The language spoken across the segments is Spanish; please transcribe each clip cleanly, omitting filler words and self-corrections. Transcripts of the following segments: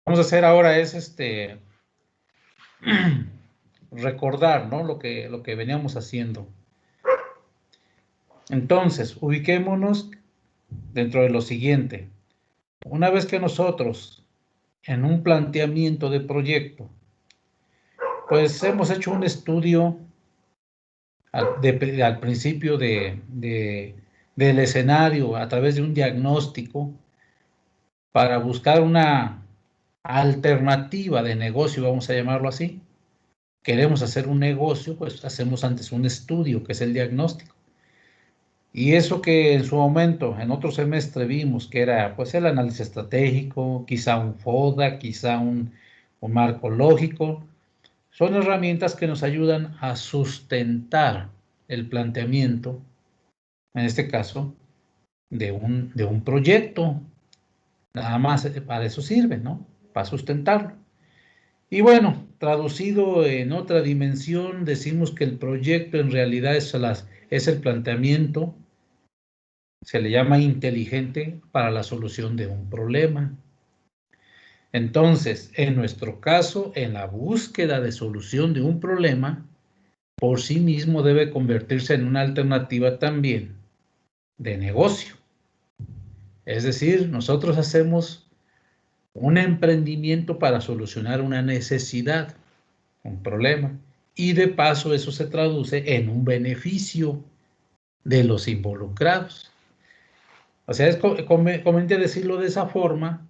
vamos a hacer ahora es recordar, ¿no? Lo que veníamos haciendo. Entonces, ubiquémonos dentro de lo siguiente. Una vez que nosotros, en un planteamiento de proyecto, pues hemos hecho un estudio al principio del escenario a través de un diagnóstico para buscar una alternativa de negocio, vamos a llamarlo así. Queremos hacer un negocio, pues hacemos antes un estudio, que es el diagnóstico. Y eso que en su momento, en otro semestre vimos que era pues el análisis estratégico, quizá un FODA, quizá un marco lógico, son herramientas que nos ayudan a sustentar el planteamiento, en este caso, de un proyecto. Nada más para eso sirve, ¿no? Para sustentarlo. Y bueno, traducido en otra dimensión, decimos que el proyecto en realidad es el planteamiento, se le llama inteligente para la solución de un problema. Entonces, en nuestro caso, en la búsqueda de solución de un problema, por sí mismo debe convertirse en una alternativa también de negocio. Es decir, nosotros hacemos un emprendimiento para solucionar una necesidad, un problema, y de paso eso se traduce en un beneficio de los involucrados. O sea, es conveniente decirlo de esa forma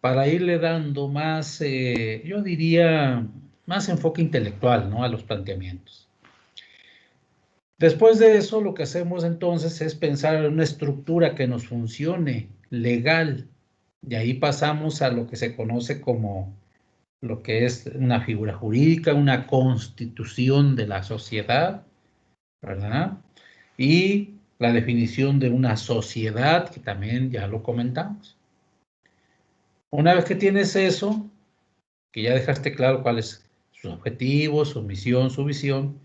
para irle dando más, yo diría, más enfoque intelectual, ¿no? A los planteamientos. Después de eso, lo que hacemos entonces es pensar en una estructura que nos funcione, legal. De ahí pasamos a lo que se conoce como lo que es una figura jurídica, una constitución de la sociedad, ¿verdad? Y la definición de una sociedad, que también ya lo comentamos. Una vez que tienes eso, que ya dejaste claro cuáles sus objetivos, su misión, su visión,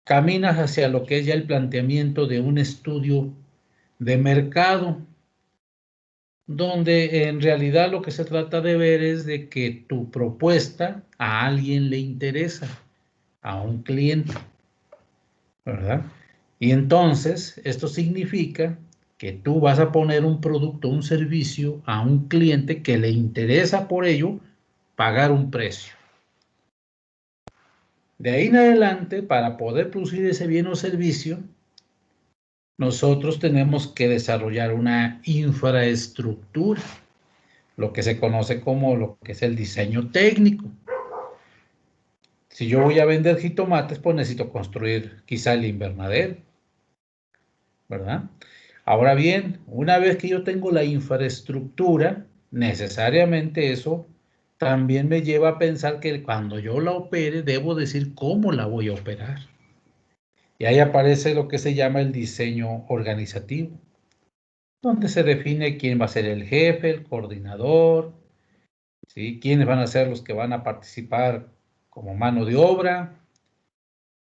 caminas hacia lo que es ya el planteamiento de un estudio de mercado, donde en realidad lo que se trata de ver es de que tu propuesta a alguien le interesa, a un cliente, ¿verdad? Y entonces esto significa que tú vas a poner un producto, un servicio a un cliente que le interesa por ello pagar un precio. De ahí en adelante, para poder producir ese bien o servicio, nosotros tenemos que desarrollar una infraestructura, lo que se conoce como lo que es el diseño técnico. Si yo voy a vender jitomates, pues necesito construir quizá el invernadero, ¿verdad? Ahora bien, una vez que yo tengo la infraestructura, necesariamente eso también me lleva a pensar que cuando yo la opere, debo decir cómo la voy a operar. Y ahí aparece lo que se llama el diseño organizativo, donde se define quién va a ser el jefe, el coordinador, ¿sí? Quiénes van a ser los que van a participar como mano de obra.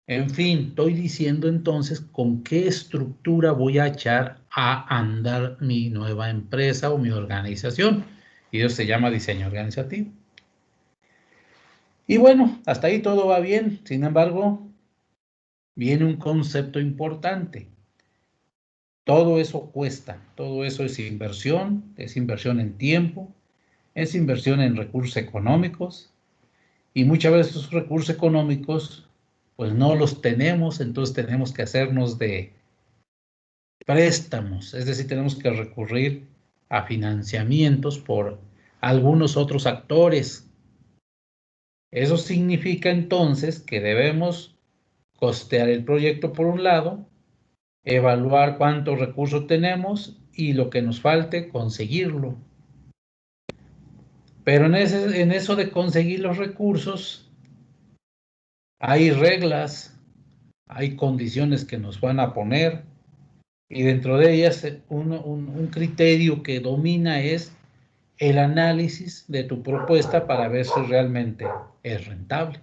En fin, estoy diciendo entonces con qué estructura voy a echar a andar mi nueva empresa o mi organización. Y eso se llama diseño organizativo. Y bueno, hasta ahí todo va bien. Sin embargo, viene un concepto importante. Todo eso cuesta, todo eso es inversión en tiempo, es inversión en recursos económicos, y muchas veces esos recursos económicos pues no los tenemos, entonces tenemos que hacernos de préstamos, es decir, tenemos que recurrir a financiamientos por algunos otros actores. Eso significa entonces que debemos costear el proyecto por un lado, evaluar cuántos recursos tenemos y lo que nos falte, conseguirlo. Pero en eso de conseguir los recursos, hay reglas, hay condiciones que nos van a poner, y dentro de ellas un criterio que domina es el análisis de tu propuesta para ver si realmente es rentable.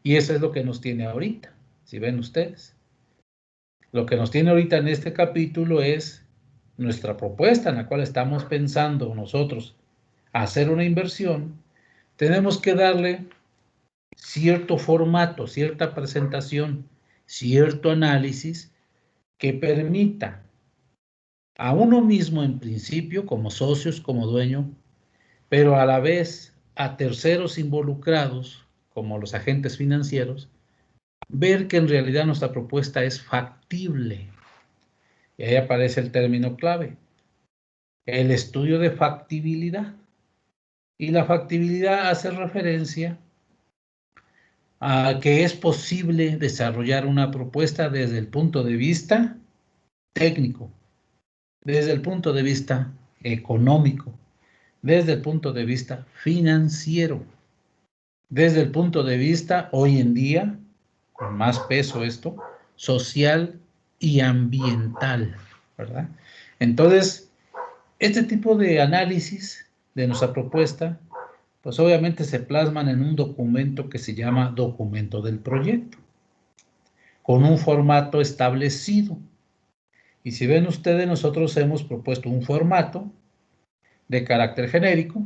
Y eso es lo que nos tiene ahorita, si ven ustedes. Lo que nos tiene ahorita en este capítulo es nuestra propuesta en la cual estamos pensando nosotros hacer una inversión, tenemos que darle cierto formato, cierta presentación, cierto análisis que permita a uno mismo en principio, como socios, como dueño, pero a la vez a terceros involucrados, como los agentes financieros, ver que en realidad nuestra propuesta es factible. Y ahí aparece el término clave, el estudio de factibilidad. Y la factibilidad hace referencia a que es posible desarrollar una propuesta desde el punto de vista técnico, desde el punto de vista económico, desde el punto de vista financiero, desde el punto de vista, hoy en día, con más peso esto, social y ambiental, ¿verdad? Entonces, este tipo de análisis de nuestra propuesta, pues obviamente se plasman en un documento que se llama documento del proyecto, con un formato establecido. Y si ven ustedes, nosotros hemos propuesto un formato de carácter genérico,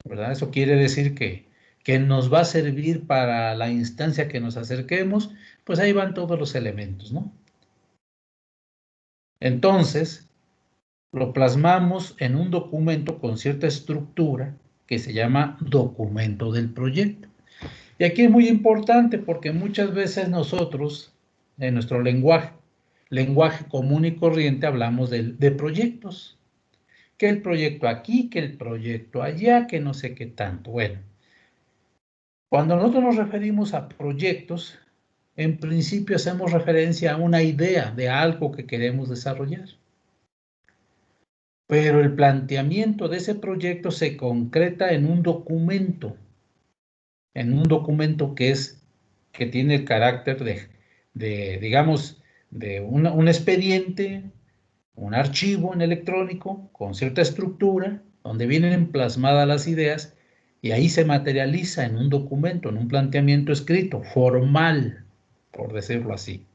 ¿verdad? Eso quiere decir que nos va a servir para la instancia que nos acerquemos, pues ahí van todos los elementos, ¿no? Entonces, lo plasmamos en un documento con cierta estructura que se llama documento del proyecto. Y aquí es muy importante porque muchas veces nosotros, en nuestro lenguaje común y corriente, hablamos de proyectos. Que el proyecto aquí, que el proyecto allá, que no sé qué tanto. Bueno, cuando nosotros nos referimos a proyectos, en principio hacemos referencia a una idea de algo que queremos desarrollar. Pero el planteamiento de ese proyecto se concreta en un documento que tiene el carácter digamos, de un expediente, un archivo en electrónico con cierta estructura, donde vienen plasmadas las ideas, y ahí se materializa en un documento, en un planteamiento escrito, formal, por decirlo así.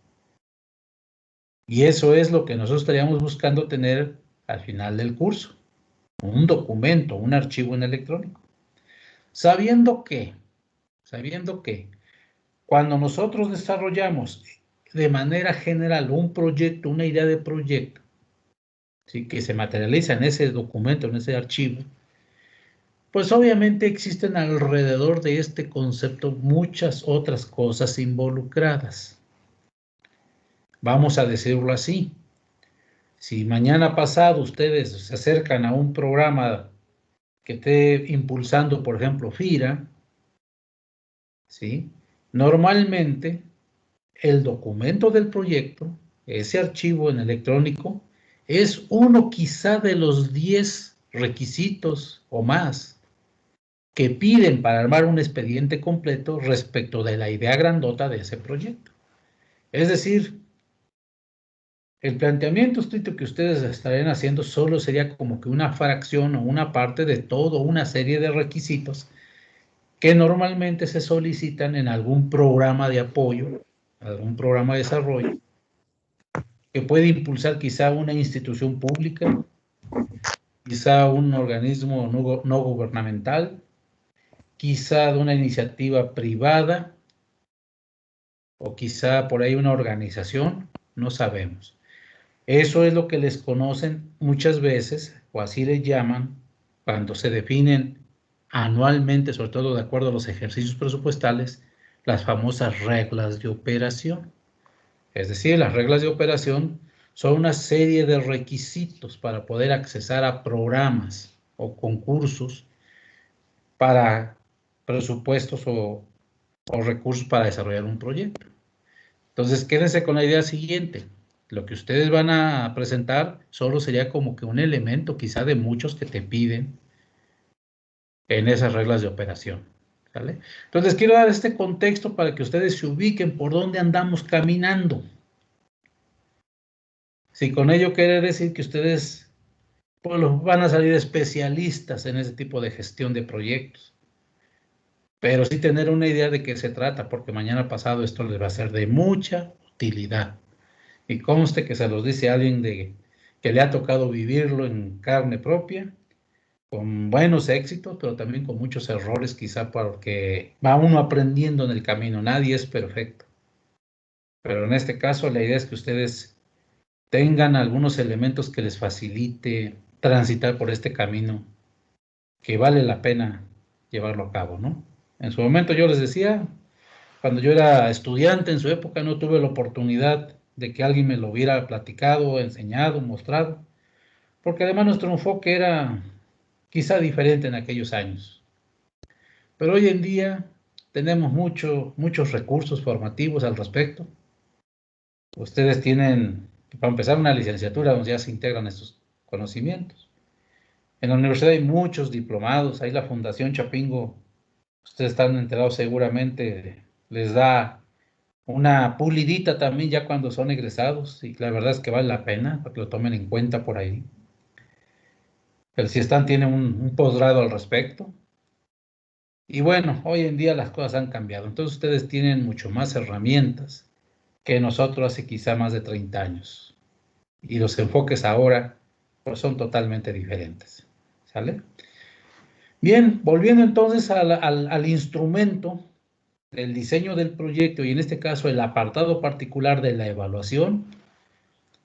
Y eso es lo que nosotros estaríamos buscando tener al final del curso, un documento, un archivo en electrónico. Sabiendo que cuando nosotros desarrollamos de manera general un proyecto, una idea de proyecto, ¿sí?, que se materializa en ese documento, en ese archivo, pues obviamente existen alrededor de este concepto muchas otras cosas involucradas. Vamos a decirlo así. Si mañana pasado ustedes se acercan a un programa que esté impulsando, por ejemplo, FIRA, ¿sí?, normalmente el documento del proyecto, ese archivo en electrónico, es uno quizá de los 10 requisitos o más que piden para armar un expediente completo respecto de la idea grandota de ese proyecto. Es decir, el planteamiento estricto que ustedes estarían haciendo solo sería como que una fracción o una parte de toda una serie de requisitos que normalmente se solicitan en algún programa de apoyo, algún programa de desarrollo, que puede impulsar quizá una institución pública, quizá un organismo no gubernamental, quizá de una iniciativa privada, o quizá por ahí una organización, no sabemos. Eso es lo que les conocen muchas veces, o así les llaman, cuando se definen anualmente, sobre todo de acuerdo a los ejercicios presupuestales, las famosas reglas de operación. Es decir, las reglas de operación son una serie de requisitos para poder accesar a programas o concursos para presupuestos o recursos para desarrollar un proyecto. Entonces, quédense con la idea siguiente. Lo que ustedes van a presentar solo sería como que un elemento quizá de muchos que te piden en esas reglas de operación, ¿vale? Entonces, quiero dar este contexto para que ustedes se ubiquen por dónde andamos caminando. Si con ello quiere decir que ustedes pues, van a salir especialistas en ese tipo de gestión de proyectos. Pero sí tener una idea de qué se trata, porque mañana pasado esto les va a ser de mucha utilidad. Y conste que se los dice alguien que le ha tocado vivirlo en carne propia con buenos éxitos, pero también con muchos errores, quizá porque va uno aprendiendo en el camino. Nadie es perfecto. Pero en este caso, la idea es que ustedes tengan algunos elementos que les facilite transitar por este camino, que vale la pena llevarlo a cabo, ¿no? En su momento yo les decía, cuando yo era estudiante en su época, no tuve la oportunidad de que alguien me lo hubiera platicado, enseñado, mostrado, porque además nuestro enfoque era quizá diferente en aquellos años. Pero hoy en día tenemos muchos recursos formativos al respecto. Ustedes tienen, para empezar, una licenciatura donde ya se integran estos conocimientos. En la universidad hay muchos diplomados, hay la Fundación Chapingo, ustedes están enterados seguramente, les da una pulidita también ya cuando son egresados, y la verdad es que vale la pena para que lo tomen en cuenta por ahí. El CIESTAN tiene un posgrado al respecto. Y bueno, hoy en día las cosas han cambiado, entonces ustedes tienen mucho más herramientas que nosotros hace quizá más de 30 años. Y los enfoques ahora pues, son totalmente diferentes. ¿Sale? Bien, volviendo entonces al instrumento del diseño del proyecto y en este caso el apartado particular de la evaluación,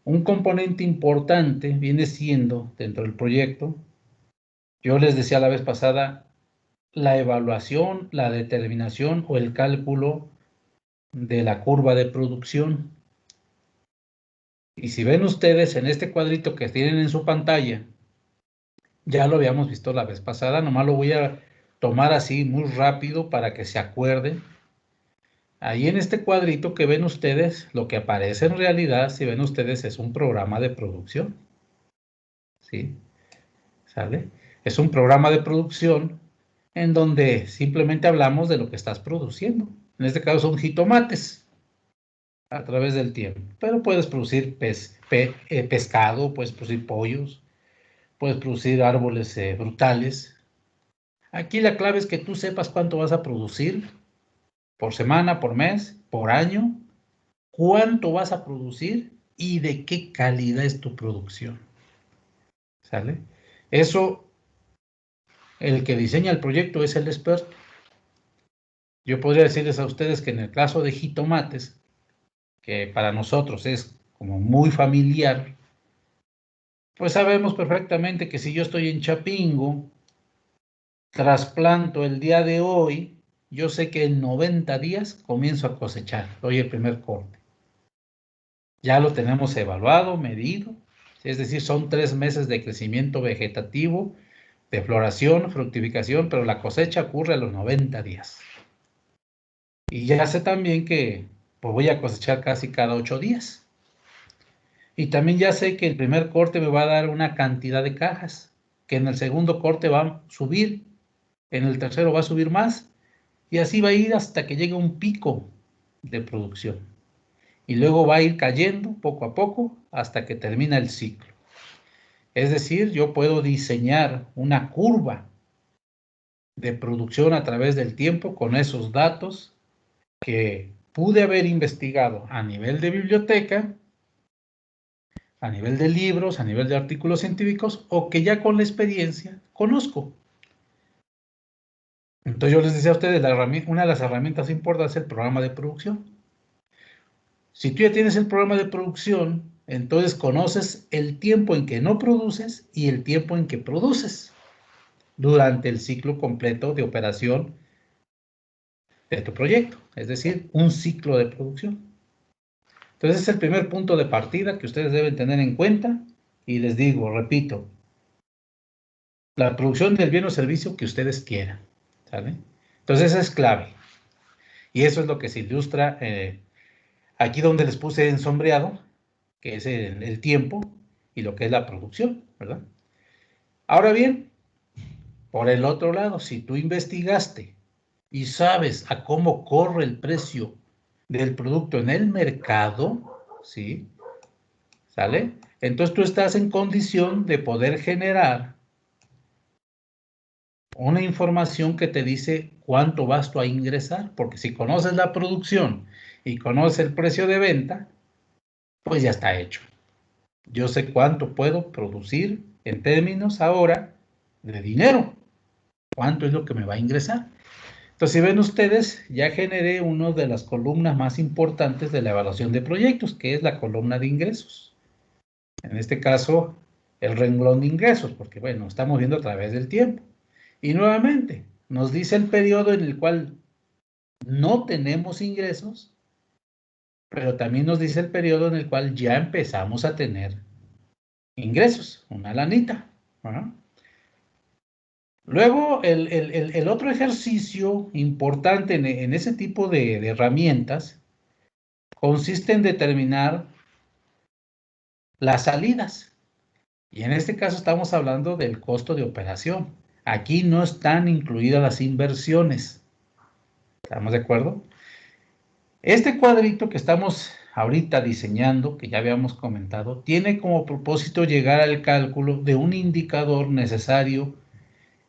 un componente importante viene siendo dentro del proyecto, yo les decía la vez pasada, la evaluación, la determinación o el cálculo de la curva de producción. Y si ven ustedes en este cuadrito que tienen en su pantalla, ya lo habíamos visto la vez pasada, nomás lo voy a tomar así muy rápido para que se acuerden. Ahí en este cuadrito que ven ustedes, lo que aparece en realidad, si ven ustedes, es un programa de producción. ¿Sí? ¿Sale? Es un programa de producción en donde simplemente hablamos de lo que estás produciendo. En este caso son jitomates a través del tiempo. Pero puedes producir pescado, puedes producir pollos, puedes producir árboles frutales. Aquí la clave es que tú sepas cuánto vas a producir por semana, por mes, por año, cuánto vas a producir y de qué calidad es tu producción. ¿Sale? Eso, el que diseña el proyecto es el experto. Yo podría decirles a ustedes que en el caso de jitomates, que para nosotros es como muy familiar, pues sabemos perfectamente que si yo estoy en Chapingo, trasplanto el día de hoy, yo sé que en 90 días comienzo a cosechar, doy el primer corte. Ya lo tenemos evaluado, medido, es decir, son 3 meses de crecimiento vegetativo, de floración, fructificación, pero la cosecha ocurre a los 90 días. Y ya sé también que pues, voy a cosechar casi cada 8 días. Y también ya sé que el primer corte me va a dar una cantidad de cajas, que en el segundo corte va a subir, en el tercero va a subir más, y así va a ir hasta que llegue un pico de producción. Y luego va a ir cayendo poco a poco hasta que termina el ciclo. Es decir, yo puedo diseñar una curva de producción a través del tiempo con esos datos que pude haber investigado a nivel de biblioteca, a nivel de libros, a nivel de artículos científicos, o que ya con la experiencia conozco. Entonces yo les decía a ustedes, una de las herramientas importantes es el programa de producción. Si tú ya tienes el programa de producción, entonces conoces el tiempo en que no produces y el tiempo en que produces durante el ciclo completo de operación de tu proyecto, es decir, un ciclo de producción. Entonces ese es el primer punto de partida que ustedes deben tener en cuenta y les digo, repito, la producción del bien o servicio que ustedes quieran, ¿sale? Entonces esa es clave y eso es lo que se ilustra aquí donde les puse en sombreado, que es el tiempo y lo que es la producción, ¿verdad? Ahora bien, por el otro lado, si tú investigaste y sabes a cómo corre el precio del producto en el mercado, ¿sí? ¿Sale? Entonces tú estás en condición de poder generar una información que te dice cuánto vas tú a ingresar, porque si conoces la producción y conoces el precio de venta, pues ya está hecho. Yo sé cuánto puedo producir en términos ahora de dinero. ¿Cuánto es lo que me va a ingresar? Entonces, si ven ustedes, ya generé una de las columnas más importantes de la evaluación de proyectos, que es la columna de ingresos. En este caso, el renglón de ingresos, porque bueno, estamos viendo a través del tiempo. Y nuevamente, nos dice el periodo en el cual no tenemos ingresos, pero también nos dice el periodo en el cual ya empezamos a tener ingresos, una lanita. ¿No? Luego, el otro ejercicio importante en ese tipo de herramientas consiste en determinar las salidas. Y en este caso estamos hablando del costo de operación. Aquí no están incluidas las inversiones. ¿Estamos de acuerdo? Este cuadrito que estamos ahorita diseñando, que ya habíamos comentado, tiene como propósito llegar al cálculo de un indicador necesario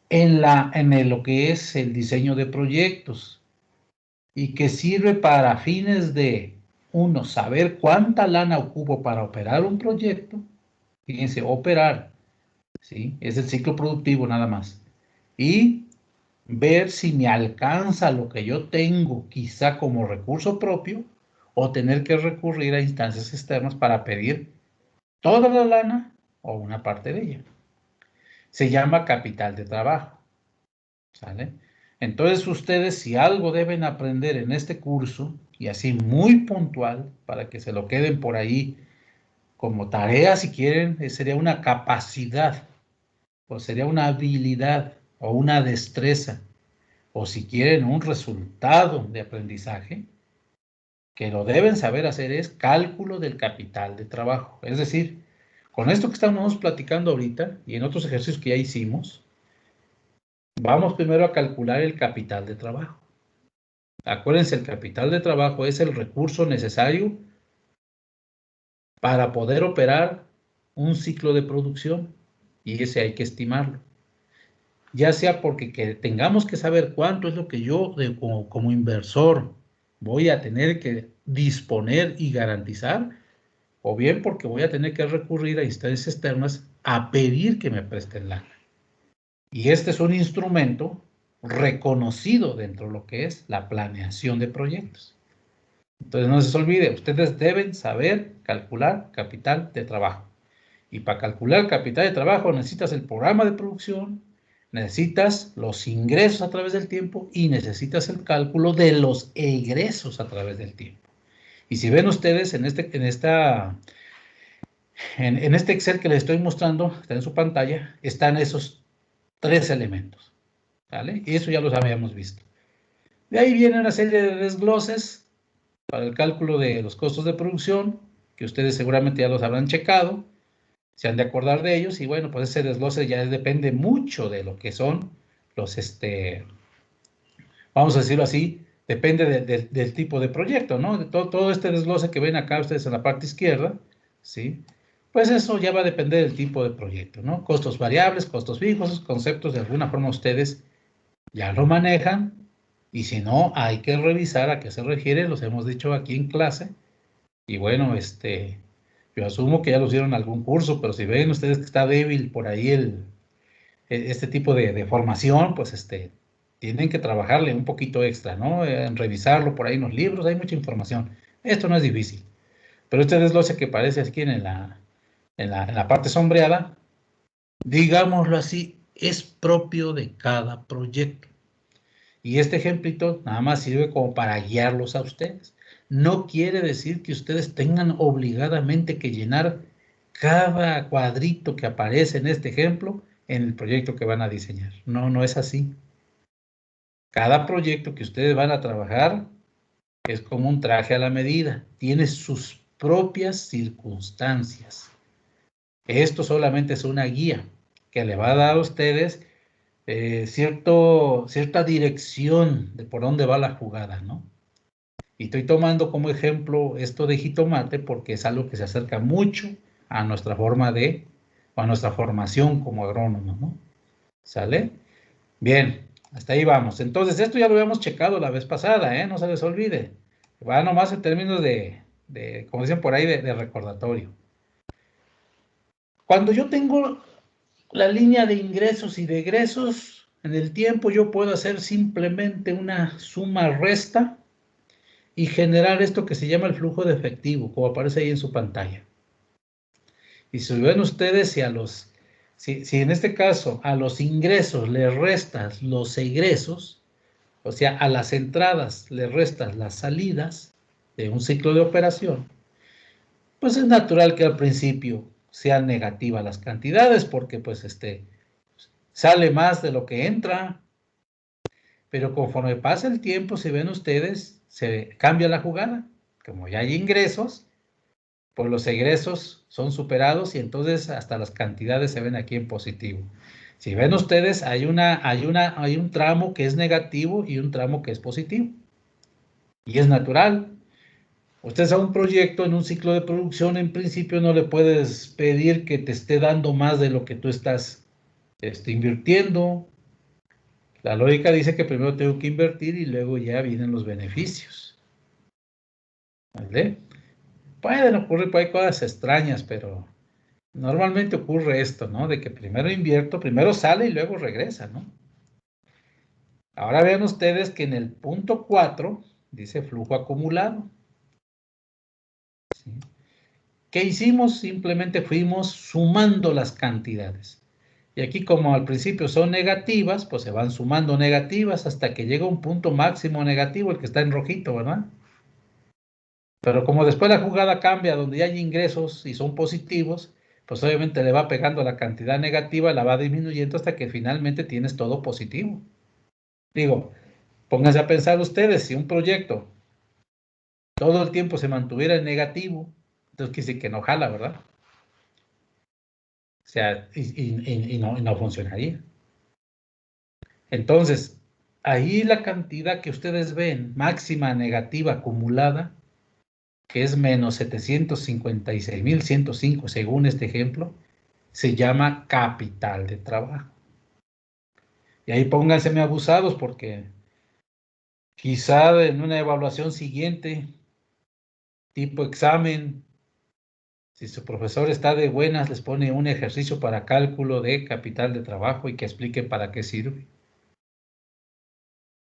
en lo que es el diseño de proyectos y que sirve para fines de, uno, saber cuánta lana ocupo para operar un proyecto. Fíjense, operar, ¿sí? Es el ciclo productivo nada más. Y ver si me alcanza lo que yo tengo, quizá como recurso propio, o tener que recurrir a instancias externas para pedir toda la lana o una parte de ella. Se llama capital de trabajo. ¿Sale? Entonces ustedes, si algo deben aprender en este curso, y así muy puntual, para que se lo queden por ahí como tarea si quieren, sería una capacidad, o sería una habilidad, o una destreza, o si quieren un resultado de aprendizaje, que lo deben saber hacer es cálculo del capital de trabajo. Es decir, con esto que estamos platicando ahorita, y en otros ejercicios que ya hicimos, vamos primero a calcular el capital de trabajo. Acuérdense, el capital de trabajo es el recurso necesario para poder operar un ciclo de producción y ese hay que estimarlo. Ya sea porque tengamos que saber cuánto es lo que yo como inversor voy a tener que disponer y garantizar, o bien porque voy a tener que recurrir a instancias externas a pedir que me presten lana. Y este es un instrumento reconocido dentro de lo que es la planeación de proyectos. Entonces no se olvide, ustedes deben saber calcular capital de trabajo. Y para calcular capital de trabajo necesitas el programa de producción, necesitas los ingresos a través del tiempo y necesitas el cálculo de los egresos a través del tiempo. Y si ven ustedes en este Excel que les estoy mostrando, está en su pantalla, están esos tres elementos. ¿Vale? Y eso ya los habíamos visto. De ahí viene una serie de desgloses para el cálculo de los costos de producción, que ustedes seguramente ya los habrán checado, se han de acordar de ellos, y bueno, pues ese desglose ya depende mucho de lo que son los, vamos a decirlo así, depende del tipo de proyecto, ¿no? De todo este desglose que ven acá ustedes en la parte izquierda, ¿sí? Pues eso ya va a depender del tipo de proyecto, ¿no? Costos variables, costos fijos, esos conceptos de alguna forma ustedes ya lo manejan, y si no, hay que revisar a qué se refiere, los hemos dicho aquí en clase, y bueno, yo asumo que ya lo hicieron en algún curso, pero si ven ustedes que está débil por ahí este tipo de formación, pues tienen que trabajarle un poquito extra, ¿no? En revisarlo por ahí en los libros, hay mucha información. Esto no es difícil, pero este desglose que aparece aquí en la parte sombreada, digámoslo así, es propio de cada proyecto. Y este ejemplito nada más sirve como para guiarlos a ustedes. No quiere decir que ustedes tengan obligadamente que llenar cada cuadrito que aparece en este ejemplo en el proyecto que van a diseñar. No, no es así. Cada proyecto que ustedes van a trabajar es como un traje a la medida. Tiene sus propias circunstancias. Esto solamente es una guía que le va a dar a ustedes cierta dirección de por dónde va la jugada, ¿no? Y estoy tomando como ejemplo esto de jitomate porque es algo que se acerca mucho a nuestra forma o a nuestra formación como agrónomo, ¿no? ¿Sale? Bien, hasta ahí vamos. Entonces, esto ya lo habíamos checado la vez pasada, ¿eh? No se les olvide. Va nomás en términos como dicen por ahí, de recordatorio. Cuando yo tengo la línea de ingresos y de egresos, en el tiempo yo puedo hacer simplemente una suma-resta y generar esto que se llama el flujo de efectivo, como aparece ahí en su pantalla. Y si ven ustedes, si en este caso a los ingresos le restas los egresos, o sea, a las entradas le restas las salidas de un ciclo de operación, pues es natural que al principio sean negativas las cantidades, porque pues sale más de lo que entra, pero conforme pasa el tiempo, si ven ustedes, se cambia la jugada. Como ya hay ingresos, pues los egresos son superados y entonces hasta las cantidades se ven aquí en positivo. Si ven ustedes, hay un tramo que es negativo y un tramo que es positivo. Y es natural. Ustedes a un proyecto en un ciclo de producción, en principio no le puedes pedir que te esté dando más de lo que tú estás invirtiendo. La lógica dice que primero tengo que invertir y luego ya vienen los beneficios. ¿Vale? Pueden ocurrir hay cosas extrañas, pero normalmente ocurre esto, ¿no? De que primero invierto, primero sale y luego regresa, ¿no? Ahora vean ustedes que en el punto 4 dice flujo acumulado. ¿Sí? ¿Qué hicimos? Simplemente fuimos sumando las cantidades. Y aquí como al principio son negativas, pues se van sumando negativas hasta que llega un punto máximo negativo, el que está en rojito, ¿verdad? Pero como después la jugada cambia, donde ya hay ingresos y son positivos, pues obviamente le va pegando la cantidad negativa, la va disminuyendo hasta que finalmente tienes todo positivo. Digo, pónganse a pensar ustedes, si un proyecto todo el tiempo se mantuviera en negativo, entonces quiere decir que no jala, ¿verdad? O sea, y no funcionaría. Entonces, ahí la cantidad que ustedes ven, máxima negativa acumulada, que es menos 756.105 según este ejemplo, se llama capital de trabajo. Y ahí pónganseme abusados porque quizá en una evaluación siguiente, tipo examen, si su profesor está de buenas, les pone un ejercicio para cálculo de capital de trabajo y que explique para qué sirve.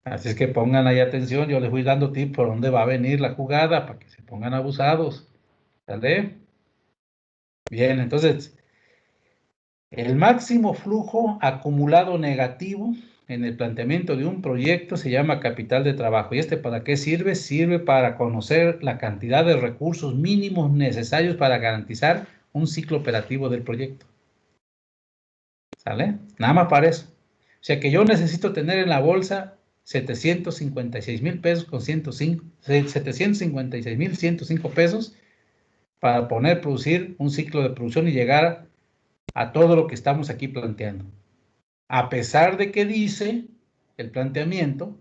Así es que pongan ahí atención, yo les voy dando tips por dónde va a venir la jugada para que se pongan abusados. ¿Sale? Bien, entonces, el máximo flujo acumulado negativo en el planteamiento de un proyecto se llama capital de trabajo. ¿Y para qué sirve? Sirve para conocer la cantidad de recursos mínimos necesarios para garantizar un ciclo operativo del proyecto. ¿Sale? Nada más para eso. O sea que yo necesito tener en la bolsa 756,000 pesos con 105, 756,105 pesos para producir un ciclo de producción y llegar a todo lo que estamos aquí planteando. A pesar de que dice el planteamiento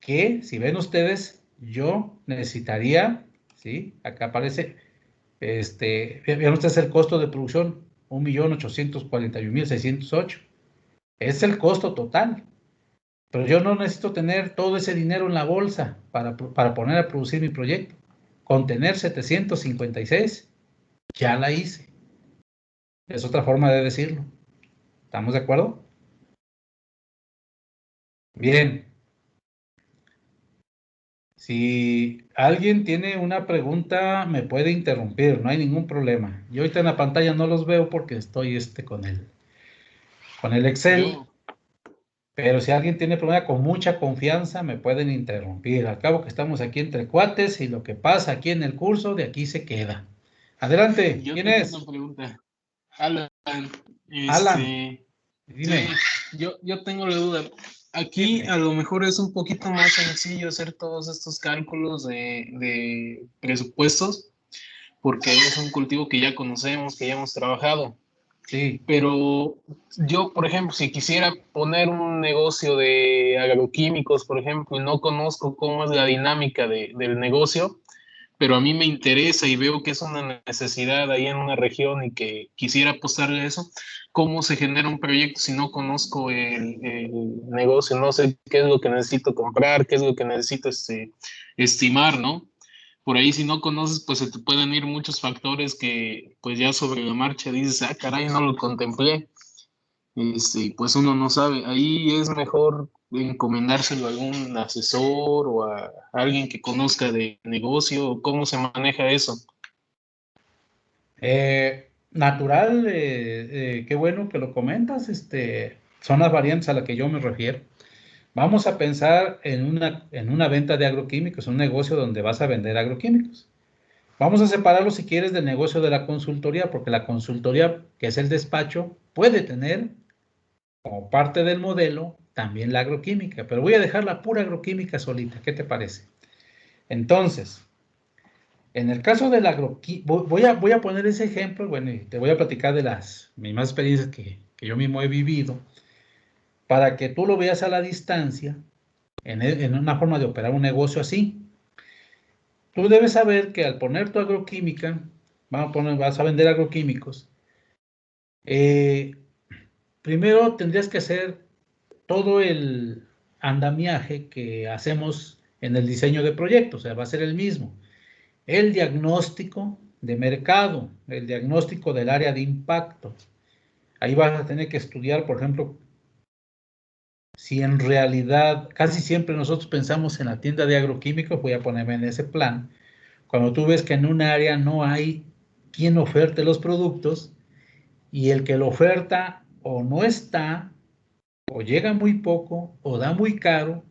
que, si ven ustedes, yo necesitaría, ¿sí? Acá aparece, vean ustedes el costo de producción, 1,841,608. Es el costo total. Pero yo no necesito tener todo ese dinero en la bolsa para poner a producir mi proyecto. Con tener 756, ya la hice. Es otra forma de decirlo. ¿Estamos de acuerdo? Bien. Si alguien tiene una pregunta, me puede interrumpir, no hay ningún problema. Yo ahorita en la pantalla no los veo porque estoy con el Excel. Pero si alguien tiene problema con mucha confianza, me pueden interrumpir. Al cabo que estamos aquí entre cuates y lo que pasa aquí en el curso, de aquí se queda. Adelante, ¿quién es? Yo tengo una pregunta. Alan. Alan, dime. Sí, yo tengo la duda. Aquí a lo mejor es un poquito más sencillo hacer todos estos cálculos de presupuestos, porque es un cultivo que ya conocemos, que ya hemos trabajado. Sí. Pero yo, por ejemplo, si quisiera poner un negocio de agroquímicos, por ejemplo, y no conozco cómo es la dinámica del negocio, pero a mí me interesa y veo que es una necesidad ahí en una región y que quisiera apostarle a eso, ¿cómo se genera un proyecto si no conozco el negocio? No sé qué es lo que necesito comprar, qué es lo que necesito estimar, ¿no? Por ahí si no conoces, pues se te pueden ir muchos factores que pues ya sobre la marcha dices, ah, caray, no lo contemplé. pues uno no sabe. Ahí es mejor encomendárselo a algún asesor o a alguien que conozca de negocio o cómo se maneja eso. Natural, qué bueno que lo comentas, son las variantes a las que yo me refiero. Vamos a pensar en una venta de agroquímicos, un negocio donde vas a vender agroquímicos. Vamos a separarlo, si quieres, del negocio de la consultoría, porque la consultoría, que es el despacho, puede tener como parte del modelo también la agroquímica, pero voy a dejar la pura agroquímica solita. ¿Qué te parece? Entonces, en el caso de la agroquímica, voy a poner ese ejemplo, bueno, y te voy a platicar de las mismas experiencias que yo mismo he vivido, para que tú lo veas a la distancia, en una forma de operar un negocio así. Tú debes saber que al poner tu agroquímica, vas a vender agroquímicos, primero tendrías que hacer todo el andamiaje que hacemos en el diseño de proyectos, o sea, va a ser el mismo. El diagnóstico de mercado, el diagnóstico del área de impacto. Ahí vas a tener que estudiar, por ejemplo, si en realidad, casi siempre nosotros pensamos en la tienda de agroquímicos, voy a ponerme en ese plan, cuando tú ves que en un área no hay quien oferte los productos y el que lo oferta o no está, o llega muy poco, o da muy caro,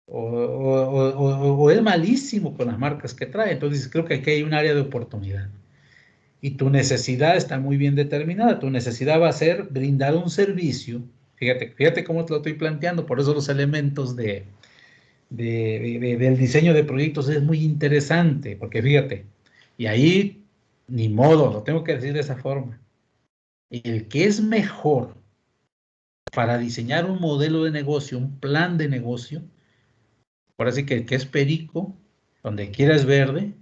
o es malísimo con las marcas que trae. Entonces creo que aquí hay un área de oportunidad. Y tu necesidad está muy bien determinada. Tu necesidad va a ser brindar un servicio. Fíjate cómo te lo estoy planteando. Por eso los elementos del diseño de proyectos es muy interesante. Porque fíjate, y ahí ni modo, lo tengo que decir de esa forma. El que es mejor para diseñar un modelo de negocio, un plan de negocio, por así que el que es perico, donde quieras verde,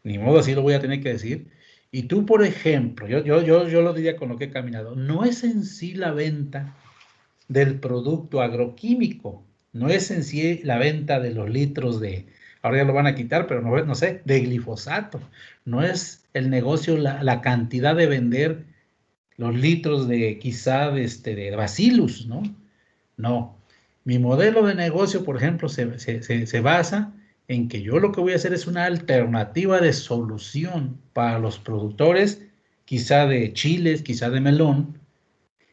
ni modo, así lo voy a tener que decir. Y tú, por ejemplo, yo lo diría con lo que he caminado, no es en sí la venta del producto agroquímico, no es en sí la venta de los litros ahora ya lo van a quitar, pero no sé, de glifosato. No es el negocio la cantidad de vender los litros de quizá de Bacillus, ¿no? No. Mi modelo de negocio, por ejemplo, se basa en que yo lo que voy a hacer es una alternativa de solución para los productores, quizá de chiles, quizá de melón,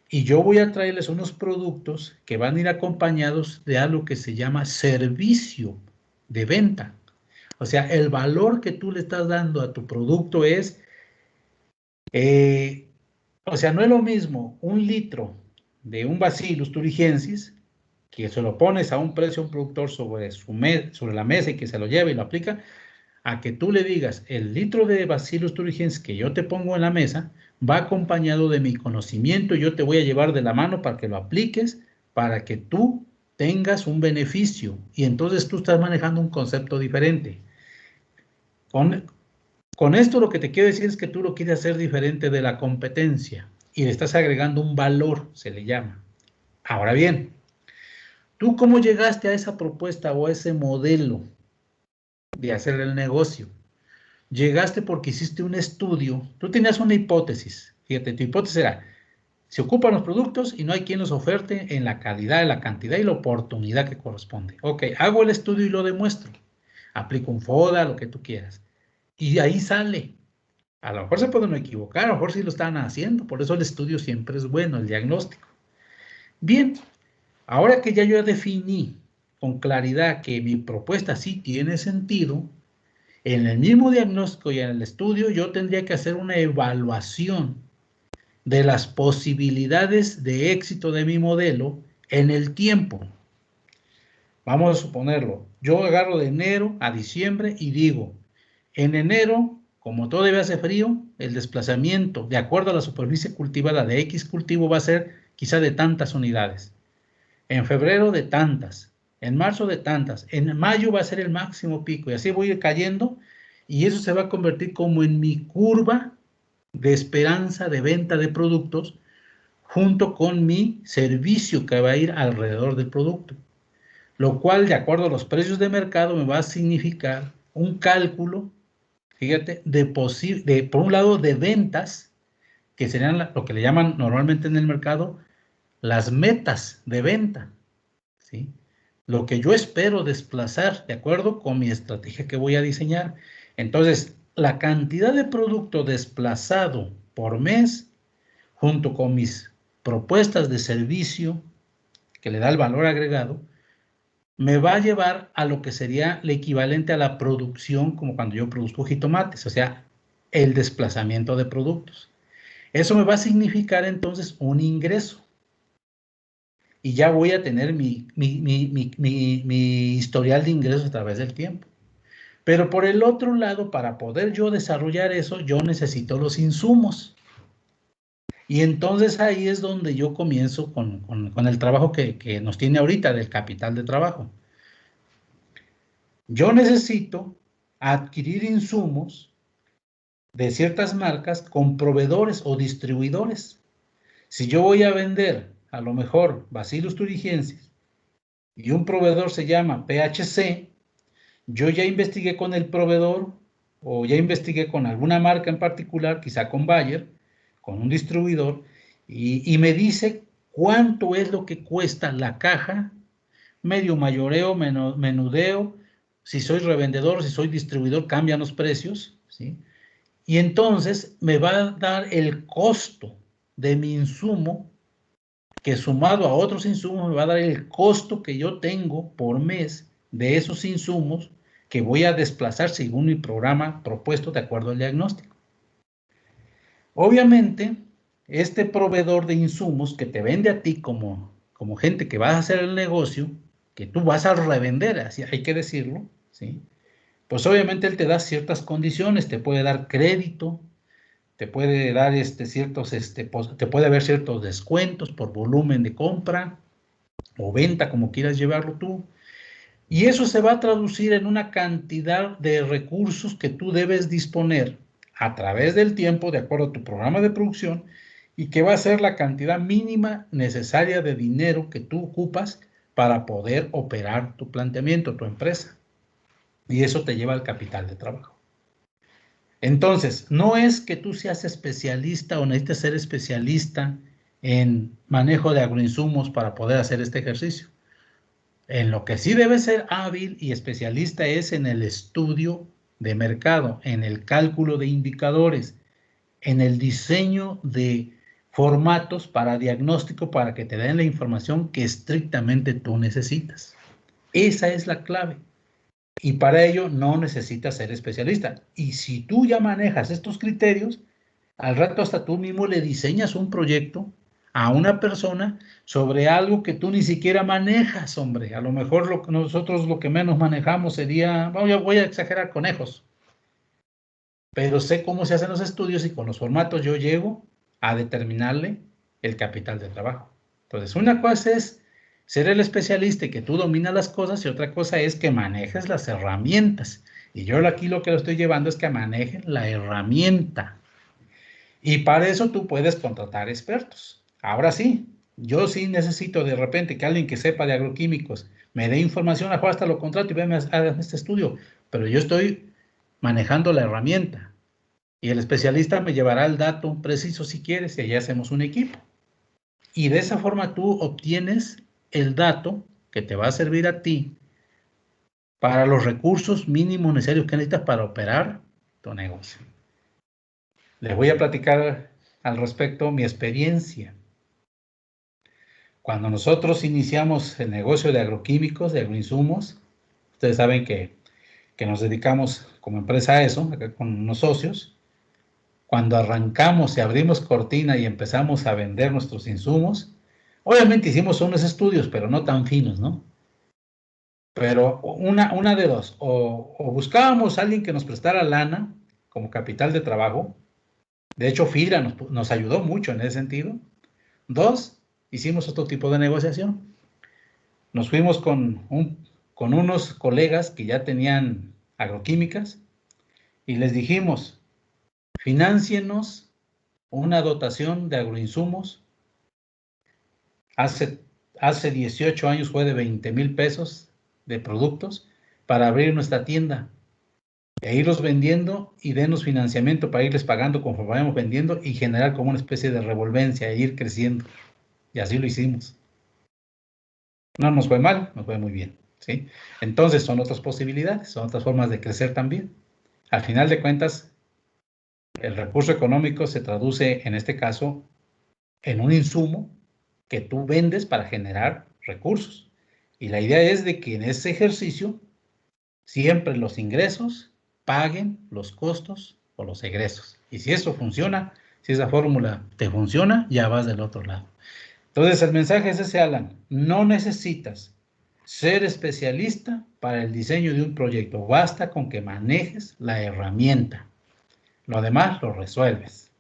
y yo voy a traerles unos productos que van a ir acompañados de algo que se llama servicio de venta. O sea, el valor que tú le estás dando a tu producto es, o sea, no es lo mismo un litro de un Bacillus thuringiensis que se lo pones a un precio a un productor sobre la mesa y que se lo lleva y lo aplica, a que tú le digas, el litro de Bacillus thuringiensis que yo te pongo en la mesa va acompañado de mi conocimiento, yo te voy a llevar de la mano para que lo apliques, para que tú tengas un beneficio. Y entonces tú estás manejando un concepto diferente. Con esto lo que te quiero decir es que tú lo quieres hacer diferente de la competencia y le estás agregando un valor, se le llama. Ahora bien, ¿tú cómo llegaste a esa propuesta o a ese modelo de hacer el negocio? Llegaste porque hiciste un estudio, tú tenías una hipótesis, fíjate, tu hipótesis era, se ocupan los productos y no hay quien los oferte en la calidad, la cantidad y la oportunidad que corresponde. Ok, hago el estudio y lo demuestro. Aplico un FODA, lo que tú quieras. Y ahí sale. A lo mejor se pueden equivocar, a lo mejor sí lo están haciendo, por eso el estudio siempre es bueno, el diagnóstico. Bien, ahora que ya yo definí con claridad que mi propuesta sí tiene sentido, en el mismo diagnóstico y en el estudio yo tendría que hacer una evaluación de las posibilidades de éxito de mi modelo en el tiempo. Vamos a suponerlo, yo agarro de enero a diciembre y digo, en enero, como todavía hace frío, el desplazamiento de acuerdo a la superficie cultivada de X cultivo va a ser quizá de tantas unidades. En febrero de tantas, en marzo de tantas, en mayo va a ser el máximo pico y así voy a ir cayendo y eso se va a convertir como en mi curva de esperanza de venta de productos junto con mi servicio que va a ir alrededor del producto, lo cual de acuerdo a los precios de mercado me va a significar un cálculo, fíjate, por un lado de ventas que serían lo que le llaman normalmente en el mercado las metas de venta, ¿sí? Lo que yo espero desplazar de acuerdo con mi estrategia que voy a diseñar. Entonces, la cantidad de producto desplazado por mes, junto con mis propuestas de servicio que le da el valor agregado, me va a llevar a lo que sería el equivalente a la producción, como cuando yo produzco jitomates, o sea, el desplazamiento de productos. Eso me va a significar entonces un ingreso. Y ya voy a tener mi historial de ingresos a través del tiempo. Pero por el otro lado, para poder yo desarrollar eso, yo necesito los insumos. Y entonces ahí es donde yo comienzo con el trabajo que nos tiene ahorita del capital de trabajo. Yo necesito adquirir insumos de ciertas marcas con proveedores o distribuidores. Si yo voy a vender a lo mejor Bacillus thuringiensis y un proveedor se llama PHC, yo ya investigué con el proveedor o ya investigué con alguna marca en particular, quizá con Bayer, con un distribuidor, y me dice cuánto es lo que cuesta la caja, medio mayoreo, menudeo, si soy revendedor, si soy distribuidor, cambian los precios, ¿sí? Y entonces me va a dar el costo de mi insumo, que sumado a otros insumos me va a dar el costo que yo tengo por mes de esos insumos que voy a desplazar según mi programa propuesto de acuerdo al diagnóstico. Obviamente, este proveedor de insumos que te vende a ti como gente que vas a hacer el negocio, que tú vas a revender, así hay que decirlo, ¿sí? Pues obviamente él te da ciertas condiciones, te puede dar crédito, te puede dar te puede haber ciertos descuentos por volumen de compra o venta, como quieras llevarlo tú. Y eso se va a traducir en una cantidad de recursos que tú debes disponer a través del tiempo, de acuerdo a tu programa de producción, y que va a ser la cantidad mínima necesaria de dinero que tú ocupas para poder operar tu planteamiento, tu empresa. Y eso te lleva al capital de trabajo. Entonces, no es que tú seas especialista o necesites ser especialista en manejo de agroinsumos para poder hacer este ejercicio. En lo que sí debe ser hábil y especialista es en el estudio de mercado, en el cálculo de indicadores, en el diseño de formatos para diagnóstico para que te den la información que estrictamente tú necesitas. Esa es la clave. Y para ello no necesitas ser especialista. Y si tú ya manejas estos criterios, al rato hasta tú mismo le diseñas un proyecto a una persona sobre algo que tú ni siquiera manejas, hombre. A lo mejor nosotros lo que menos manejamos sería, voy a exagerar, conejos. Pero sé cómo se hacen los estudios y con los formatos yo llego a determinarle el capital de trabajo. Entonces, una cosa es ser el especialista y que tú dominas las cosas y otra cosa es que manejes las herramientas. Y yo aquí lo que lo estoy llevando es que manejen la herramienta. Y para eso tú puedes contratar expertos. Ahora sí, yo sí necesito de repente que alguien que sepa de agroquímicos me dé información, hasta lo contrato y vean, hagan este estudio. Pero yo estoy manejando la herramienta. Y el especialista me llevará el dato preciso si quieres y allá hacemos un equipo. Y de esa forma tú obtienes el dato que te va a servir a ti para los recursos mínimos necesarios que necesitas para operar tu negocio. Les voy a platicar al respecto mi experiencia. Cuando nosotros iniciamos el negocio de agroquímicos, de agroinsumos, ustedes saben que nos dedicamos como empresa a eso, acá con unos socios. Cuando arrancamos y abrimos cortina y empezamos a vender nuestros insumos, obviamente hicimos unos estudios, pero no tan finos, ¿no? Pero una de dos, o buscábamos a alguien que nos prestara lana como capital de trabajo. De hecho, Fibra nos ayudó mucho en ese sentido. Dos, hicimos otro tipo de negociación. Nos fuimos con unos colegas que ya tenían agroquímicas y les dijimos, financienos una dotación de agroinsumos. Hace 18 años fue de 20,000 pesos de productos para abrir nuestra tienda. e irlos vendiendo y denos financiamiento para irles pagando conforme vayamos vendiendo y generar como una especie de revolvencia e ir creciendo. Y así lo hicimos. No nos fue mal, nos fue muy bien, ¿sí? Entonces son otras posibilidades, son otras formas de crecer también. Al final de cuentas, el recurso económico se traduce, en este caso, en un insumo que tú vendes para generar recursos. Y la idea es de que en ese ejercicio siempre los ingresos paguen los costos o los egresos. Y si eso funciona, si esa fórmula te funciona, ya vas del otro lado. Entonces el mensaje es ese, Alan. No necesitas ser especialista para el diseño de un proyecto. Basta con que manejes la herramienta. Lo demás lo resuelves.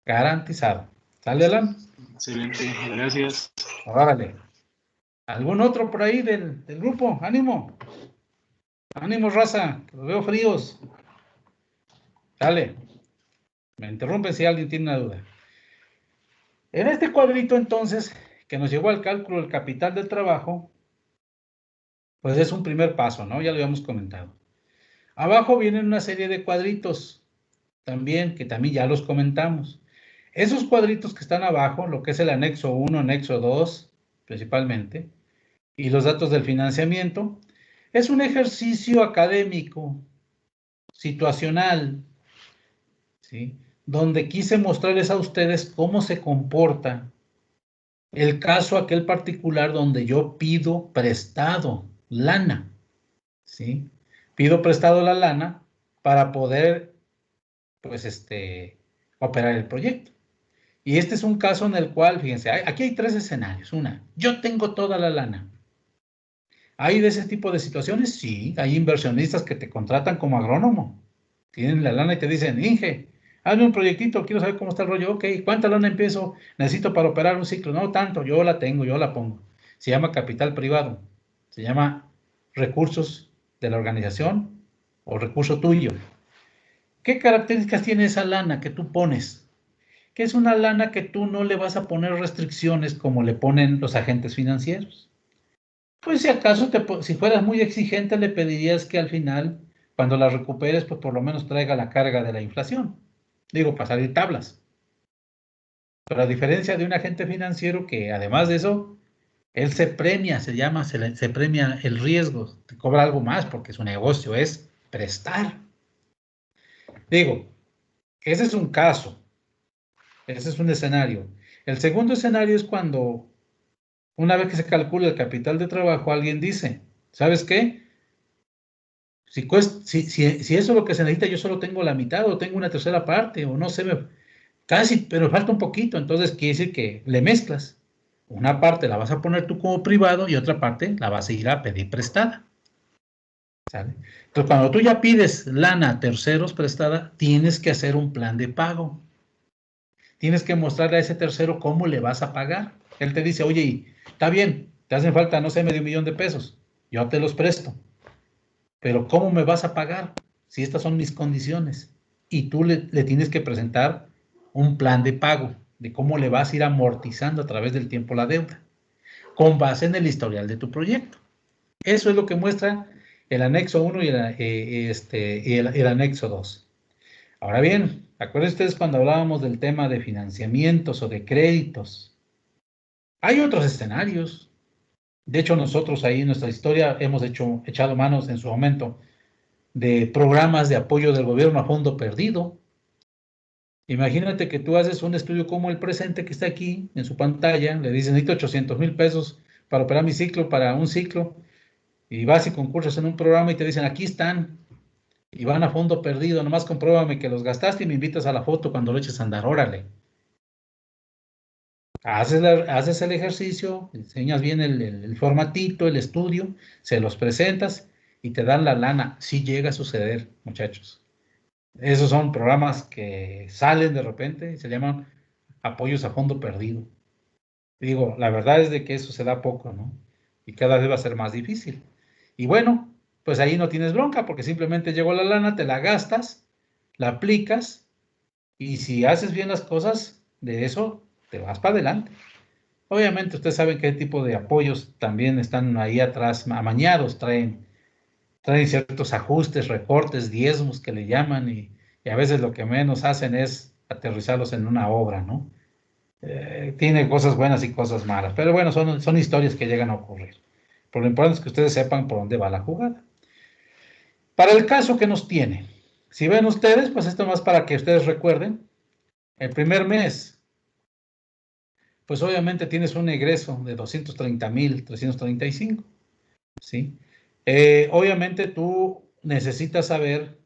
Garantizado. ¿Sale, Alan? Excelente, gracias. Órale. ¿Algún otro por ahí del grupo? ¡Ánimo! ¡Ánimo, raza! Que los veo fríos. Dale. Me interrumpen si alguien tiene una duda. En este cuadrito, entonces, que nos llevó al cálculo del capital del trabajo, pues es un primer paso, ¿no? Ya lo habíamos comentado. Abajo vienen una serie de cuadritos también, que también ya los comentamos. Esos cuadritos que están abajo, lo que es el anexo 1, anexo 2, principalmente, y los datos del financiamiento, es un ejercicio académico, situacional, ¿sí? Donde quise mostrarles a ustedes cómo se comporta el caso aquel particular donde yo pido prestado lana, ¿sí? Pido prestado la lana para poder, pues, operar el proyecto. Y este es un caso en el cual, fíjense, aquí hay tres escenarios. Una, yo tengo toda la lana. ¿Hay de ese tipo de situaciones? Sí, hay inversionistas que te contratan como agrónomo. Tienen la lana y te dicen, Inge, hazme un proyectito, quiero saber cómo está el rollo. Ok, ¿cuánta lana empiezo? Necesito para operar un ciclo. No tanto, yo la tengo, yo la pongo. Se llama capital privado. Se llama recursos de la organización o recurso tuyo. ¿Qué características tiene esa lana que tú pones? Que es una lana que tú no le vas a poner restricciones como le ponen los agentes financieros. Pues si acaso, si fueras muy exigente, le pedirías que al final, cuando la recuperes, pues por lo menos traiga la carga de la inflación. Digo, para salir tablas. Pero a diferencia de un agente financiero que además de eso, él se premia, se premia el riesgo, te cobra algo más porque su negocio es prestar. Digo, ese es un caso, ese es un escenario. El segundo escenario es cuando, una vez que se calcula el capital de trabajo, alguien dice, ¿sabes qué? Si eso es lo que se necesita, yo solo tengo la mitad o tengo una tercera parte o no sé, casi, pero falta un poquito. Entonces quiere decir que le mezclas. Una parte la vas a poner tú como privado y otra parte la vas a ir a pedir prestada. ¿Sale? Entonces cuando tú ya pides lana a terceros prestada, tienes que hacer un plan de pago. Tienes que mostrarle a ese tercero cómo le vas a pagar. Él te dice, oye, está bien, te hacen falta, no sé, $500,000. Yo te los presto. Pero ¿cómo me vas a pagar si estas son mis condiciones? Y tú le tienes que presentar un plan de pago, de cómo le vas a ir amortizando a través del tiempo la deuda, con base en el historial de tu proyecto. Eso es lo que muestra el anexo 1 y el anexo 2. Ahora bien, acuérdense ustedes cuando hablábamos del tema de financiamientos o de créditos. Hay otros escenarios. De hecho, nosotros ahí en nuestra historia hemos echado manos en su momento de programas de apoyo del gobierno a fondo perdido. Imagínate que tú haces un estudio como el presente que está aquí en su pantalla, le dices, necesito $800,000 para operar mi ciclo, para un ciclo, y vas y concursas en un programa y te dicen, aquí están, y van a fondo perdido, nomás compruébame que los gastaste y me invitas a la foto cuando lo eches a andar, órale. Haces el ejercicio, enseñas bien el formatito, el estudio, se los presentas y te dan la lana. Sí llega a suceder, muchachos. Esos son programas que salen de repente y se llaman apoyos a fondo perdido. Digo, la verdad es de que eso se da poco, ¿no? Y cada vez va a ser más difícil. Y bueno, pues ahí no tienes bronca porque simplemente llegó la lana, te la gastas, la aplicas y si haces bien las cosas, de eso te vas para adelante. Obviamente ustedes saben qué tipo de apoyos también están ahí atrás amañados, traen traen ciertos ajustes, recortes, diezmos que le llaman, y a veces lo que menos hacen es aterrizarlos en una obra, ¿no? Tiene cosas buenas y cosas malas, pero bueno, son historias que llegan a ocurrir. Pero lo importante es que ustedes sepan por dónde va la jugada. Para el caso que nos tiene, si ven ustedes, pues esto más para que ustedes recuerden, el primer mes, pues obviamente tienes un egreso de 230,335, ¿sí? Obviamente tú necesitas saber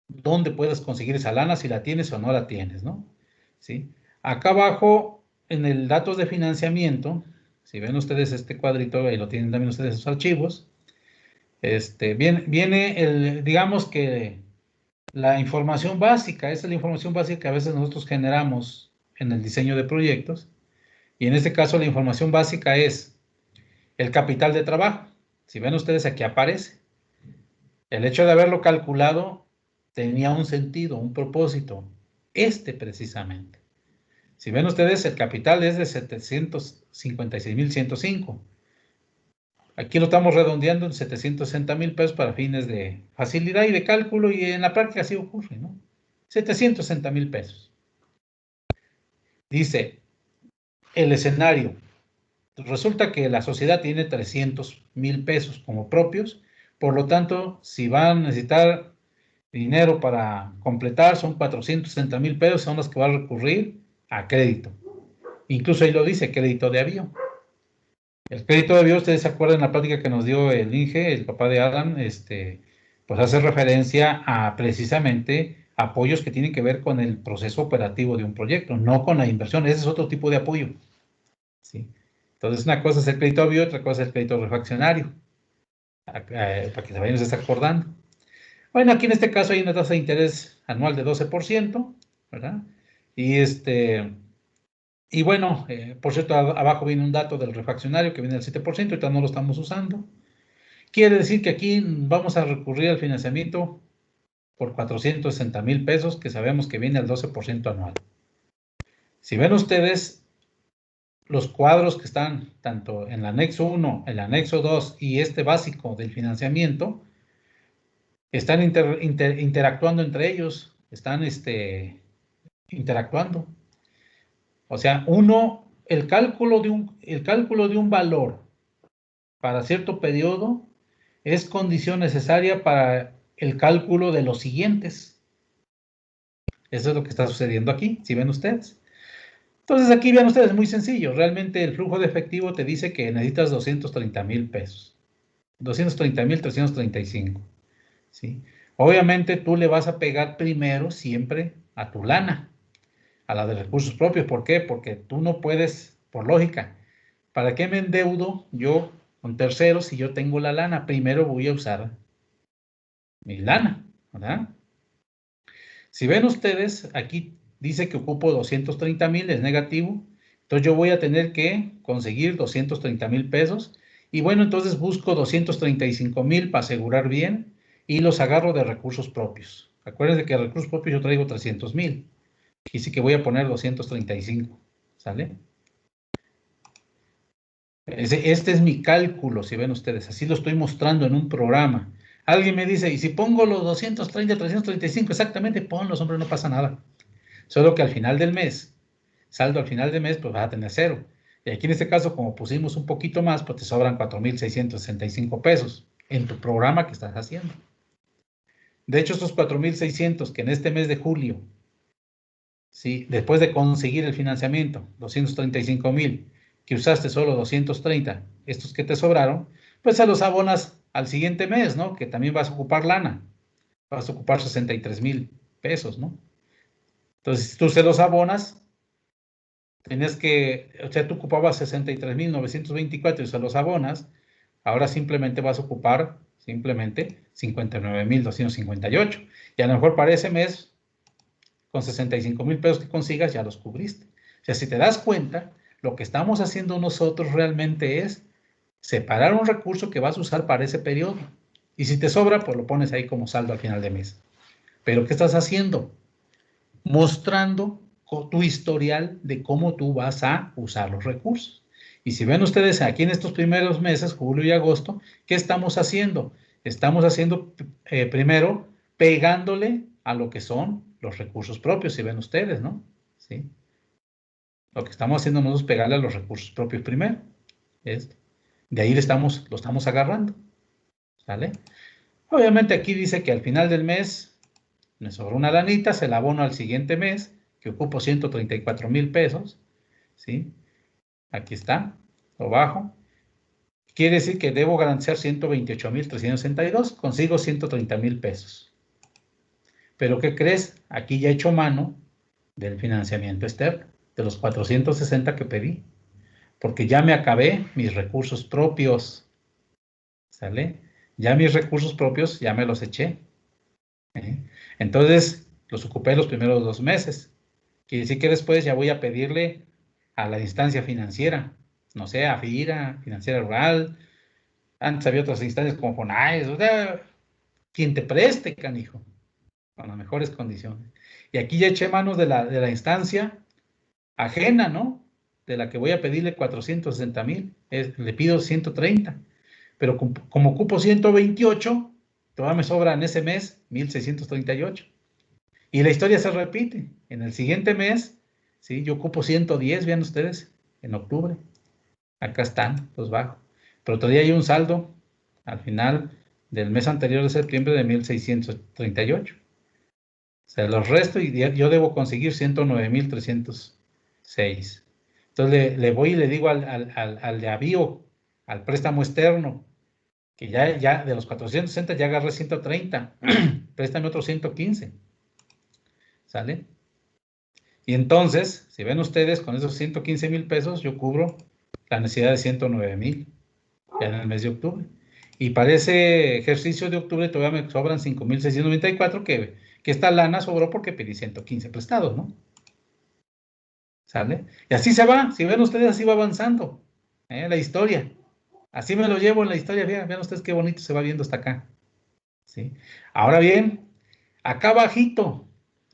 dónde puedes conseguir esa lana, si la tienes o no la tienes, ¿no? ¿Sí? Acá abajo, en el datos de financiamiento, si ven ustedes este cuadrito, ahí lo tienen también ustedes sus archivos, viene digamos que la información básica, esa es la información básica que a veces nosotros generamos en el diseño de proyectos, y en este caso la información básica es el capital de trabajo. Si ven ustedes, aquí aparece. El hecho de haberlo calculado tenía un sentido, un propósito, precisamente. Si ven ustedes, el capital es de 756,105. Aquí lo estamos redondeando en 760,000 pesos para fines de facilidad y de cálculo, y en la práctica así ocurre, ¿no? 760,000 pesos. Dice el escenario. Resulta que la sociedad tiene 300,000 pesos como propios, por lo tanto, si van a necesitar dinero para completar, son 460,000 pesos, son los que va a recurrir a crédito. Incluso ahí lo dice, crédito de avión. El crédito de avión, ustedes se acuerdan en la plática que nos dio el Inge, el papá de Adam, pues hace referencia a precisamente apoyos que tienen que ver con el proceso operativo de un proyecto, no con la inversión. Ese es otro tipo de apoyo, ¿sí? Entonces, una cosa es el crédito de avión, otra cosa es el crédito refaccionario, para que se vayan acordando. Bueno, aquí en este caso hay una tasa de interés anual de 12%, ¿verdad? Y bueno, por cierto, abajo viene un dato del refaccionario que viene del 7%, ahorita no lo estamos usando. Quiere decir que aquí vamos a recurrir al financiamiento por 460,000 pesos, que sabemos que viene al 12% anual. Si ven ustedes, los cuadros que están tanto en el anexo 1, el anexo 2 y este básico del financiamiento, están interactuando entre ellos, están interactuando. O sea, el cálculo de un valor para cierto periodo es condición necesaria para el cálculo de los siguientes. Eso es lo que está sucediendo aquí, si ven ustedes. Entonces aquí vean ustedes, muy sencillo. Realmente el flujo de efectivo te dice que necesitas 230,000 pesos. 230,335. ¿Sí? Obviamente tú le vas a pegar primero siempre a tu lana, a la de recursos propios. ¿Por qué? Porque tú no puedes, por lógica, ¿para qué me endeudo yo con terceros si yo tengo la lana? Primero voy a usar mi lana, ¿verdad? Si ven ustedes, aquí dice que ocupo 230,000, es negativo. Entonces yo voy a tener que conseguir 230,000 pesos. Y bueno, entonces busco 235,000 para asegurar bien y los agarro de recursos propios. Acuérdense que de recursos propios yo traigo 300,000. Y sí que voy a poner 235, ¿sale? Este es mi cálculo, si ven ustedes, así lo estoy mostrando en un programa. Alguien me dice, ¿y si pongo los 230, 335 exactamente? Ponlos, hombre, no pasa nada. Solo que al final del mes, saldo al final del mes, pues vas a tener cero. Y aquí en este caso, como pusimos un poquito más, pues te sobran 4,665 pesos en tu programa que estás haciendo. De hecho, estos 4,600 que en este mes de julio, ¿sí? Después de conseguir el financiamiento, 235,000, que usaste solo 230, estos que te sobraron, pues se los abonas al siguiente mes, ¿no? Que también vas a ocupar lana, vas a ocupar 63,000 pesos, ¿no? Entonces, si tú se los abonas, o sea, tú ocupabas 63,924 y se los abonas, ahora simplemente vas a ocupar 59,258. Y a lo mejor para ese mes, con 65,000 pesos que consigas, ya los cubriste. O sea, si te das cuenta, lo que estamos haciendo nosotros realmente es separar un recurso que vas a usar para ese periodo. Y si te sobra, pues lo pones ahí como saldo al final de mes. Pero ¿qué estás haciendo? Mostrando tu historial de cómo tú vas a usar los recursos. Y si ven ustedes aquí en estos primeros meses, julio y agosto, ¿qué estamos haciendo? Estamos haciendo primero pegándole a lo que son los recursos propios, si ven ustedes, ¿no? ¿Sí? Lo que estamos haciendo nosotros es pegarle a los recursos propios primero. De ahí lo estamos agarrando. ¿Sale? Obviamente aquí dice que al final del mes me sobró una lanita, se la abono al siguiente mes, que ocupo 134,000 pesos. ¿Sí? Aquí está, lo bajo. Quiere decir que debo garantizar 128,362, consigo 130,000 pesos. Pero ¿qué crees? Aquí ya he hecho mano del financiamiento externo, de los 460 que pedí, porque ya me acabé mis recursos propios. ¿Sale? Ya mis recursos propios ya me los eché. Entonces, los ocupé los primeros 2 meses. Quiere decir que después ya voy a pedirle a la instancia financiera, no sé, a FIRA, Financiera Rural. Antes había otras instancias como FONAES, o sea, quien te preste, canijo, con las mejores condiciones. Y aquí ya eché manos de la instancia ajena, ¿no? De la que voy a pedirle 460,000, le pido 130. Pero como ocupo 128, todavía me sobra en ese mes 1,638. Y la historia se repite. En el siguiente mes, ¿sí? Yo ocupo 110, vean ustedes, en octubre. Acá están, los bajo. Pero todavía hay un saldo al final del mes anterior de septiembre de 1,638. O sea, los resto y yo debo conseguir 109,306. Entonces le voy y le digo al de avío, al préstamo externo, que ya de los 460 ya agarré 130, préstame otros 115, ¿sale? Y entonces, si ven ustedes, con esos 115,000 pesos, yo cubro la necesidad de 109,000 ya en el mes de octubre. Y para ese ejercicio de octubre todavía me sobran 5,694, que esta lana sobró porque pedí 115 prestados, ¿no? ¿Sale? Y así se va, si ven ustedes, así va avanzando la historia. Así me lo llevo en la historia, vean ustedes qué bonito se va viendo hasta acá. ¿Sí? Ahora bien, acá abajito,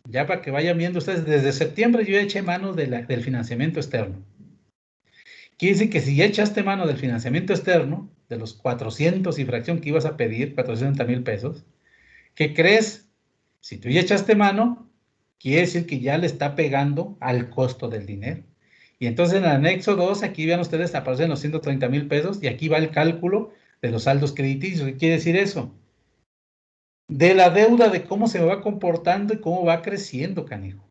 ya para que vayan viendo ustedes, desde septiembre yo eché mano del financiamiento externo. Quiere decir que si ya echaste mano del financiamiento externo, de los 400 y fracción que ibas a pedir, 460,000 pesos, ¿qué crees? Si tú ya echaste mano, quiere decir que ya le está pegando al costo del dinero. Y entonces en el anexo 2, aquí vean ustedes, aparecen los 130,000 pesos y aquí va el cálculo de los saldos crediticios. ¿Qué quiere decir eso? De la deuda, de cómo se va comportando y cómo va creciendo, canijo.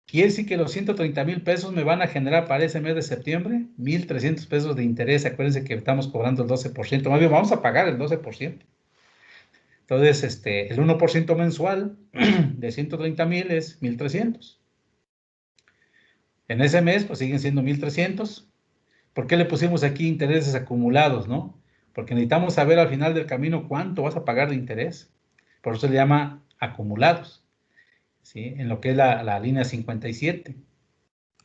Quiere decir que los 130,000 pesos me van a generar para ese mes de septiembre 1,300 pesos de interés. Acuérdense que estamos cobrando el 12%. Más bien, vamos a pagar el 12%. Entonces, el 1% mensual de 130,000 es 1,300. En ese mes, pues siguen siendo 1,300. ¿Por qué le pusimos aquí intereses acumulados, no? Porque necesitamos saber al final del camino cuánto vas a pagar de interés. Por eso se le llama acumulados, ¿sí? En lo que es la línea 57.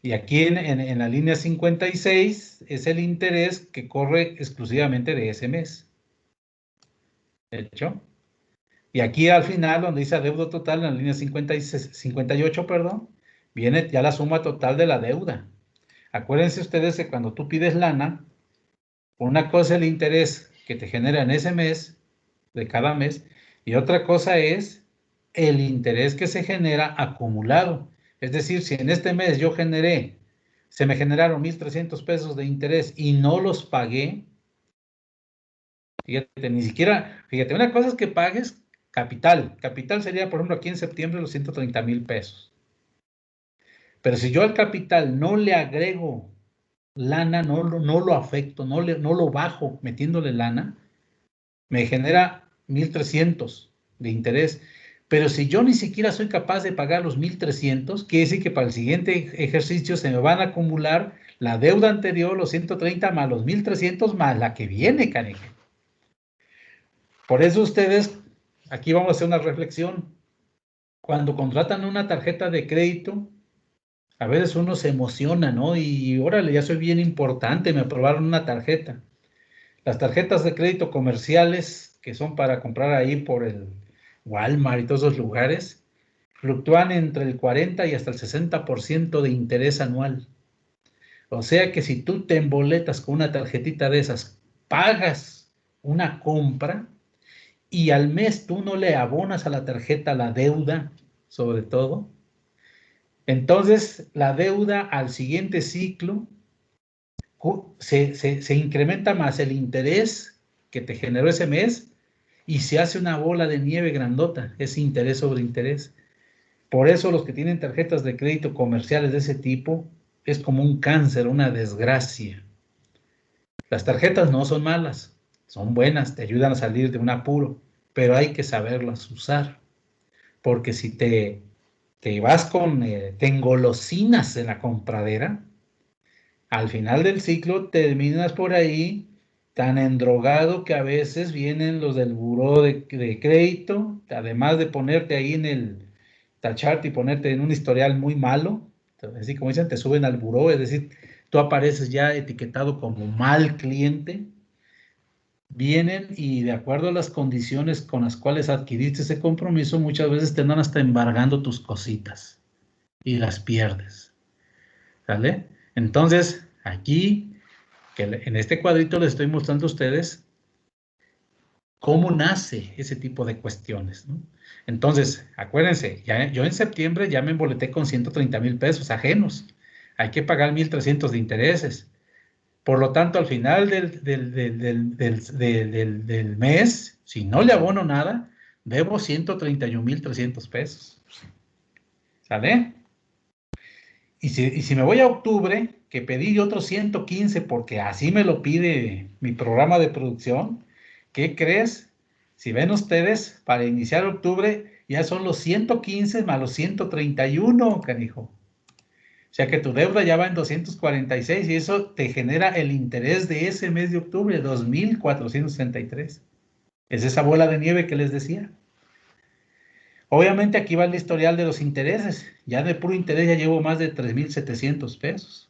Y aquí en la línea 56 es el interés que corre exclusivamente de ese mes. ¿De hecho? Y aquí al final, donde dice adeudo total, en la línea 58, perdón, viene ya la suma total de la deuda. Acuérdense ustedes que cuando tú pides lana, una cosa es el interés que te genera en ese mes, de cada mes, y otra cosa es el interés que se genera acumulado. Es decir, si en este mes se me generaron 1,300 pesos de interés y no los pagué, fíjate, ni siquiera, fíjate, una cosa es que pagues capital. Capital sería, por ejemplo, aquí en septiembre los 130,000 pesos. Pero si yo al capital no le agrego lana, no lo afecto, no lo bajo metiéndole lana, me genera 1,300 de interés. Pero si yo ni siquiera soy capaz de pagar los 1,300, quiere decir que para el siguiente ejercicio se me van a acumular la deuda anterior, los 130 más los 1,300 más la que viene, canijo. Por eso ustedes, aquí vamos a hacer una reflexión. Cuando contratan una tarjeta de crédito, a veces uno se emociona, ¿no? Y órale, ya soy bien importante, me aprobaron una tarjeta. Las tarjetas de crédito comerciales, que son para comprar ahí por el Walmart y todos esos lugares, fluctúan entre el 40 y hasta el 60% de interés anual. O sea que si tú te emboletas con una tarjetita de esas, pagas una compra y al mes tú no le abonas a la tarjeta la deuda, sobre todo, entonces la deuda al siguiente ciclo se incrementa más el interés que te generó ese mes y se hace una bola de nieve grandota, es interés sobre interés. Por eso los que tienen tarjetas de crédito comerciales de ese tipo es como un cáncer, una desgracia. Las tarjetas no son malas, son buenas, te ayudan a salir de un apuro, pero hay que saberlas usar, porque si te vas te engolosinas en la compradera, al final del ciclo terminas por ahí tan endrogado que a veces vienen los del buró de crédito, además de ponerte ahí en el tacharte y ponerte en un historial muy malo, así como dicen, te suben al buró, es decir, tú apareces ya etiquetado como mal cliente, vienen y de acuerdo a las condiciones con las cuales adquiriste ese compromiso, muchas veces te andan hasta embargando tus cositas y las pierdes, ¿sale? Entonces, aquí, que en este cuadrito les estoy mostrando a ustedes cómo nace ese tipo de cuestiones, ¿no? Entonces, acuérdense, yo en septiembre ya me emboleté con 130,000 pesos ajenos. Hay que pagar 1,300 de intereses. Por lo tanto, al final del mes, si no le abono nada, debo 131,300 pesos. ¿Sale? Y si me voy a octubre, que pedí otros 115 porque así me lo pide mi programa de producción, ¿qué crees? Si ven ustedes, para iniciar octubre ya son los 115 más los 131, canijo. O sea que tu deuda ya va en 246 y eso te genera el interés de ese mes de octubre, 2,463. Es esa bola de nieve que les decía. Obviamente aquí va el historial de los intereses. Ya de puro interés ya llevo más de 3,700 pesos.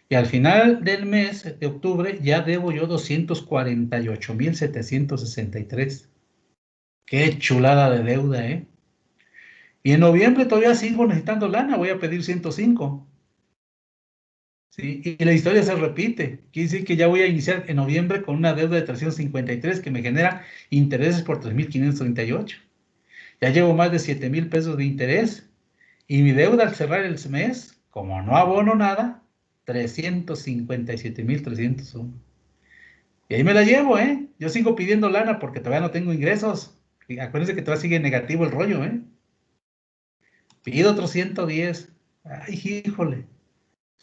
Y al final del mes de octubre ya debo yo 248,763. Qué chulada de deuda, ¿eh? Y en noviembre todavía sigo necesitando lana, voy a pedir 105. ¿Sí? Y la historia se repite. Quiere decir que ya voy a iniciar en noviembre con una deuda de 353 que me genera intereses por 3,538. Ya llevo más de 7,000 pesos de interés. Y mi deuda al cerrar el mes, como no abono nada, 357,301. Y ahí me la llevo, ¿eh? Yo sigo pidiendo lana porque todavía no tengo ingresos. Y acuérdense que todavía sigue negativo el rollo, ¿eh? Pido otros 110. Ay, híjole.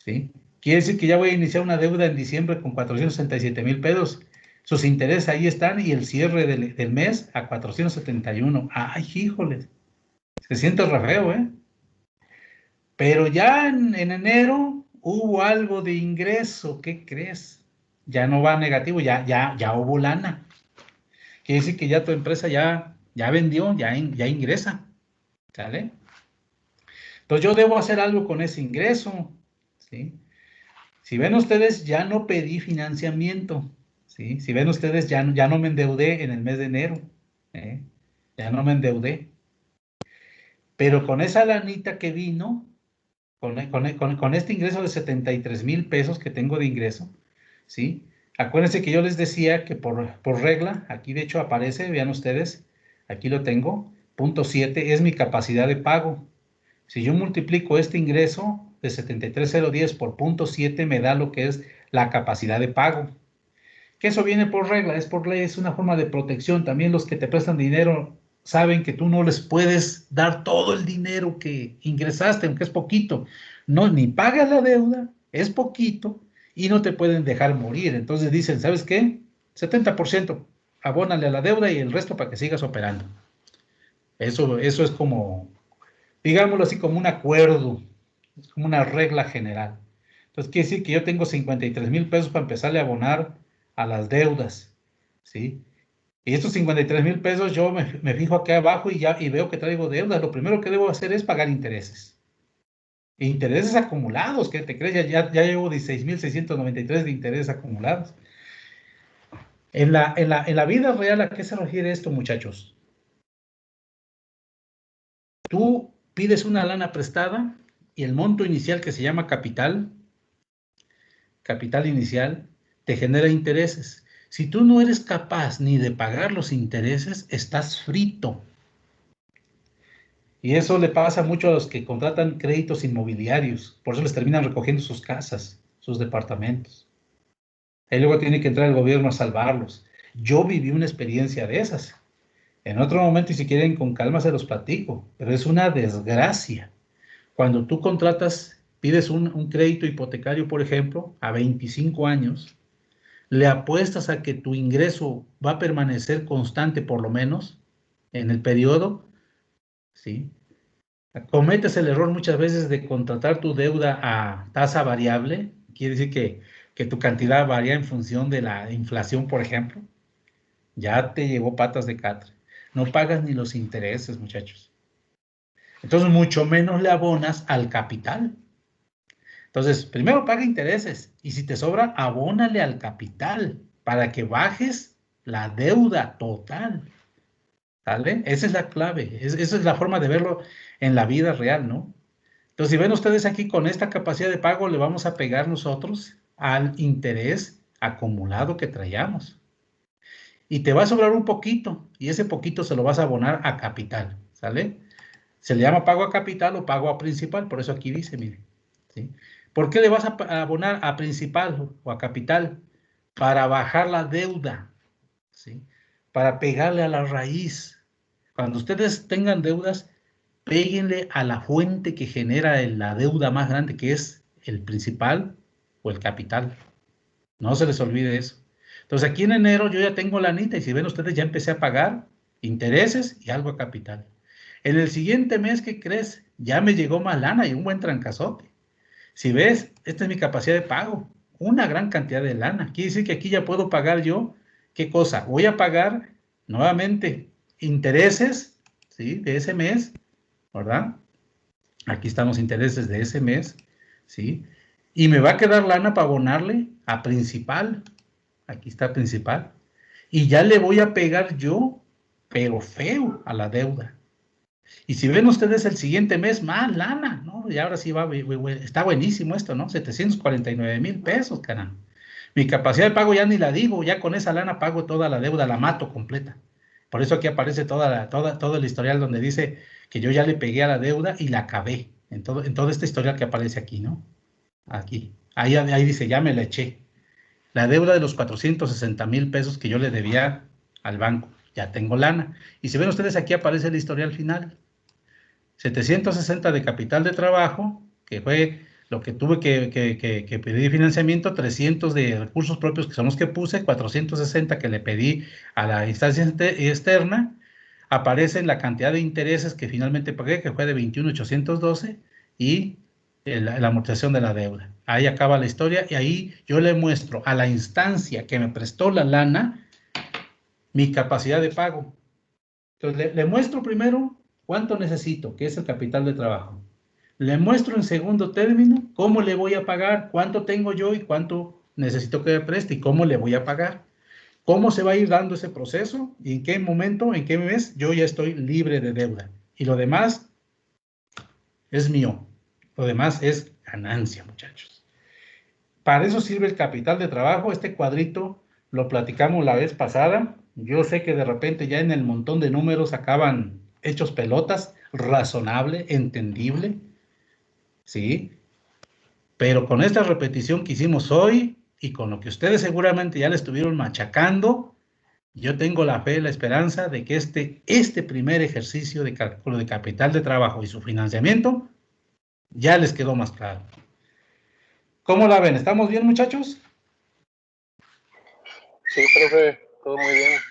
¿Sí? Quiere decir que ya voy a iniciar una deuda en diciembre con 467,000 pesos. Sus intereses ahí están y el cierre del mes a 471. Ay, híjole. Se siente re feo, ¿eh? Pero ya en enero hubo algo de ingreso. ¿Qué crees? Ya no va negativo, ya hubo lana. Quiere decir que ya tu empresa ya vendió, ya ingresa. ¿Sale? Entonces yo debo hacer algo con ese ingreso. ¿Sí? Si ven ustedes, ya no pedí financiamiento. ¿Sí? Si ven ustedes, ya no me endeudé en el mes de enero. ¿Eh? Ya no me endeudé. Pero con esa lanita que vino, con este ingreso de 73,000 pesos que tengo de ingreso, ¿sí? Acuérdense que yo les decía que por regla, aquí de hecho aparece, vean ustedes, aquí lo tengo, punto 7 es mi capacidad de pago. Si yo multiplico este ingreso de 73,010 por punto 7 me da lo que es la capacidad de pago. Que eso viene por regla, es por ley, es una forma de protección. También los que te prestan dinero saben que tú no les puedes dar todo el dinero que ingresaste, aunque es poquito. No, ni pagas la deuda, es poquito, y no te pueden dejar morir. Entonces dicen, ¿sabes qué? 70%, abónale a la deuda y el resto para que sigas operando. Eso es como, digámoslo así, como un acuerdo, es como una regla general. Entonces quiere decir que yo tengo 53,000 pesos para empezarle a abonar a las deudas, ¿sí? Y estos 53,000 pesos yo me fijo aquí abajo y veo que traigo deudas. Lo primero que debo hacer es pagar intereses. Intereses acumulados, ¿qué te crees? Ya llevo 16,693 de intereses acumulados. En la vida real, ¿a qué se refiere esto, muchachos? Tú pides una lana prestada y el monto inicial que se llama capital, capital inicial, te genera intereses. Si tú no eres capaz ni de pagar los intereses, estás frito. Y eso le pasa mucho a los que contratan créditos inmobiliarios. Por eso les terminan recogiendo sus casas, sus departamentos. Y luego tiene que entrar el gobierno a salvarlos. Yo viví una experiencia de esas. En otro momento, y si quieren, con calma se los platico. Pero es una desgracia. Cuando tú contratas, pides un crédito hipotecario, por ejemplo, a 25 años, le apuestas a que tu ingreso va a permanecer constante por lo menos en el periodo, ¿sí? Cometes el error muchas veces de contratar tu deuda a tasa variable, quiere decir que tu cantidad varía en función de la inflación, por ejemplo. Ya te llevó patas de catre. No pagas ni los intereses, muchachos. Entonces, mucho menos le abonas al capital. Entonces, primero paga intereses y si te sobra, abónale al capital para que bajes la deuda total. ¿Sale? Esa es la clave. Esa es la forma de verlo en la vida real, ¿no? Entonces, si ven ustedes aquí con esta capacidad de pago, le vamos a pegar nosotros al interés acumulado que traíamos. Y te va a sobrar un poquito, y ese poquito se lo vas a abonar a capital, ¿sale? Se le llama pago a capital o pago a principal, por eso aquí dice, miren, ¿sí? ¿Por qué le vas a abonar a principal o a capital? Para bajar la deuda, ¿sí? Para pegarle a la raíz. Cuando ustedes tengan deudas, péguenle a la fuente que genera la deuda más grande, que es el principal o el capital. No se les olvide eso. Entonces, aquí en enero yo ya tengo la anita y si ven ustedes, ya empecé a pagar intereses y algo a capital. En el siguiente mes, ¿qué crees? Ya me llegó más lana y un buen trancazote. Si ves, esta es mi capacidad de pago. Una gran cantidad de lana. Quiere decir que aquí ya puedo pagar yo. ¿Qué cosa? Voy a pagar nuevamente intereses, ¿sí? De ese mes, ¿verdad? Aquí están los intereses de ese mes, ¿sí? Y me va a quedar lana para abonarle a principal. Aquí está principal. Y ya le voy a pegar yo, pero feo, a la deuda. Y si ven ustedes el siguiente mes, más lana, ¿no? Y ahora sí va, está buenísimo esto, ¿no? 749,000 pesos, caramba. Mi capacidad de pago ya ni la digo, ya con esa lana pago toda la deuda, la mato completa. Por eso aquí aparece todo el historial donde dice que yo ya le pegué a la deuda y la acabé. En todo este historial que aparece aquí, ¿no? Aquí. Ahí dice, ya me la eché. La deuda de los 460,000 pesos que yo le debía al banco. Ya tengo lana. Y si ven ustedes, aquí aparece el historial final. 760 de capital de trabajo, que fue lo que tuve que pedir financiamiento, 300 de recursos propios, que son los que puse, 460 que le pedí a la instancia externa, aparece la cantidad de intereses que finalmente pagué, que fue de 21,812, y la amortización de la deuda. Ahí acaba la historia, y ahí yo le muestro a la instancia que me prestó la lana mi capacidad de pago. Entonces, le muestro primero cuánto necesito, que es el capital de trabajo. Le muestro en segundo término cómo le voy a pagar, cuánto tengo yo y cuánto necesito que me preste y cómo le voy a pagar. Cómo se va a ir dando ese proceso y en qué momento, en qué mes yo ya estoy libre de deuda. Y lo demás es mío. Lo demás es ganancia, muchachos. Para eso sirve el capital de trabajo. Este cuadrito lo platicamos la vez pasada. Yo sé que de repente ya en el montón de números acaban hechos pelotas, razonable, entendible, ¿sí? Pero con esta repetición que hicimos hoy y con lo que ustedes seguramente ya le estuvieron machacando, yo tengo la fe y la esperanza de que este primer ejercicio de cálculo de capital de trabajo y su financiamiento ya les quedó más claro. ¿Cómo la ven? ¿Estamos bien, muchachos? Sí, profe, todo muy bien.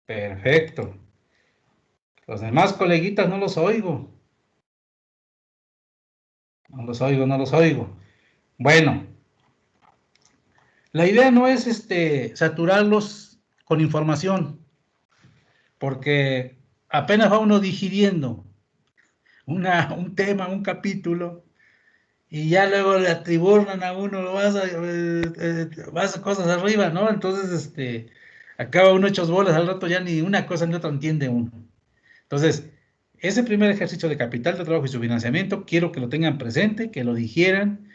Perfecto. Los demás coleguitas no los oigo. No los oigo, no los oigo. Bueno, la idea no es saturarlos con información, porque apenas va uno digiriendo un tema, un capítulo, y ya luego le atribuyan a uno, vas a cosas arriba, ¿no? Entonces, acaba uno hechos bolas, al rato ya ni una cosa ni otra entiende uno. Entonces, ese primer ejercicio de capital de trabajo y su financiamiento, quiero que lo tengan presente, que lo digieran,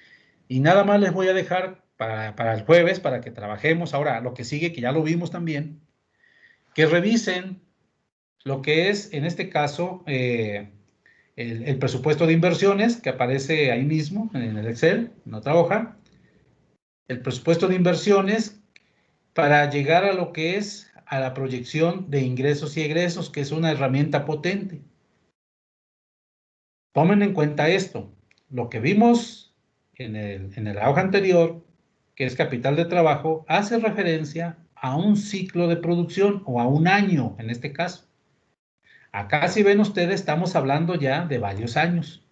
y nada más les voy a dejar para el jueves, para que trabajemos. Ahora, lo que sigue, que ya lo vimos también, que revisen lo que es, en este caso, el presupuesto de inversiones, que aparece ahí mismo en el Excel, en otra hoja. El presupuesto de inversiones para llegar a lo que es a la proyección de ingresos y egresos, que es una herramienta potente. Tomen en cuenta esto. Lo que vimos en la hoja anterior, que es capital de trabajo, hace referencia a un ciclo de producción o a un año, en este caso. Acá, si ven ustedes, estamos hablando ya de varios años.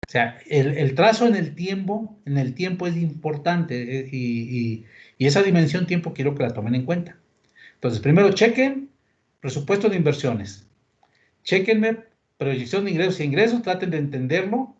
O sea, el trazo en el tiempo es importante y esa dimensión tiempo quiero que la tomen en cuenta. Entonces, primero chequen presupuesto de inversiones. Chequenme proyección de ingresos y ingresos, traten de entenderlo.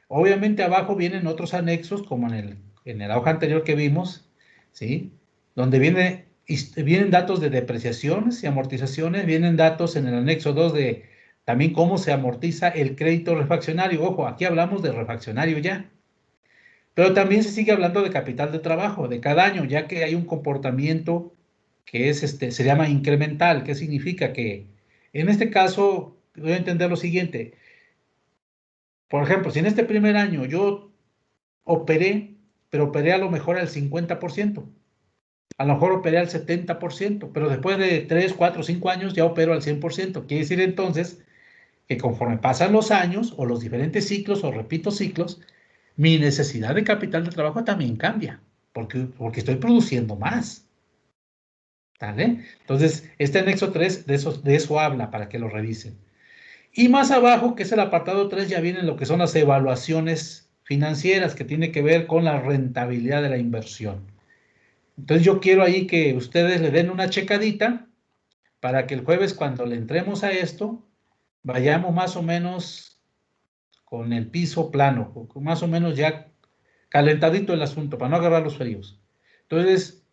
Obviamente abajo vienen otros anexos, como en la hoja anterior que vimos, ¿sí? Donde vienen datos de depreciaciones y amortizaciones, vienen datos en el anexo 2 de también cómo se amortiza el crédito refaccionario. Ojo, aquí hablamos de refaccionario ya. Pero también se sigue hablando de capital de trabajo de cada año, ya que hay un comportamiento que es se llama incremental. ¿Qué significa? Que en este caso, voy a entender lo siguiente. Por ejemplo, si en este primer año yo operé, pero operé a lo mejor al 50%, a lo mejor operé al 70%, pero después de 3, 4, 5 años ya opero al 100%. Quiere decir entonces que conforme pasan los años o los diferentes ciclos o repito ciclos, mi necesidad de capital de trabajo también cambia, porque estoy produciendo más. ¿Vale? Entonces, este anexo 3 de eso habla para que lo revisen. Y más abajo, que es el apartado 3, ya vienen lo que son las evaluaciones financieras, que tiene que ver con la rentabilidad de la inversión. Entonces, yo quiero ahí que ustedes le den una checadita para que el jueves, cuando le entremos a esto, vayamos más o menos con el piso plano, más o menos ya calentadito el asunto, para no agarrar los fríos. Entonces,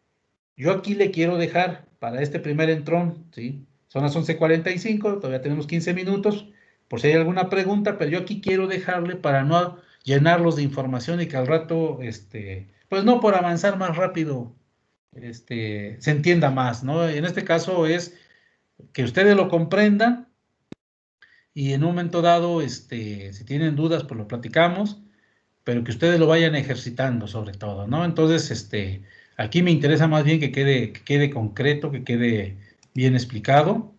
yo aquí le quiero dejar para este primer entrón, ¿sí? Son las 11:45, todavía tenemos 15 minutos, por si hay alguna pregunta, pero yo aquí quiero dejarle para no llenarlos de información y que al rato, pues no por avanzar más rápido, se entienda más, ¿no? En este caso es que ustedes lo comprendan y en un momento dado, si tienen dudas, pues lo platicamos, pero que ustedes lo vayan ejercitando sobre todo, ¿no? Entonces, aquí me interesa más bien que quede concreto, que quede bien explicado,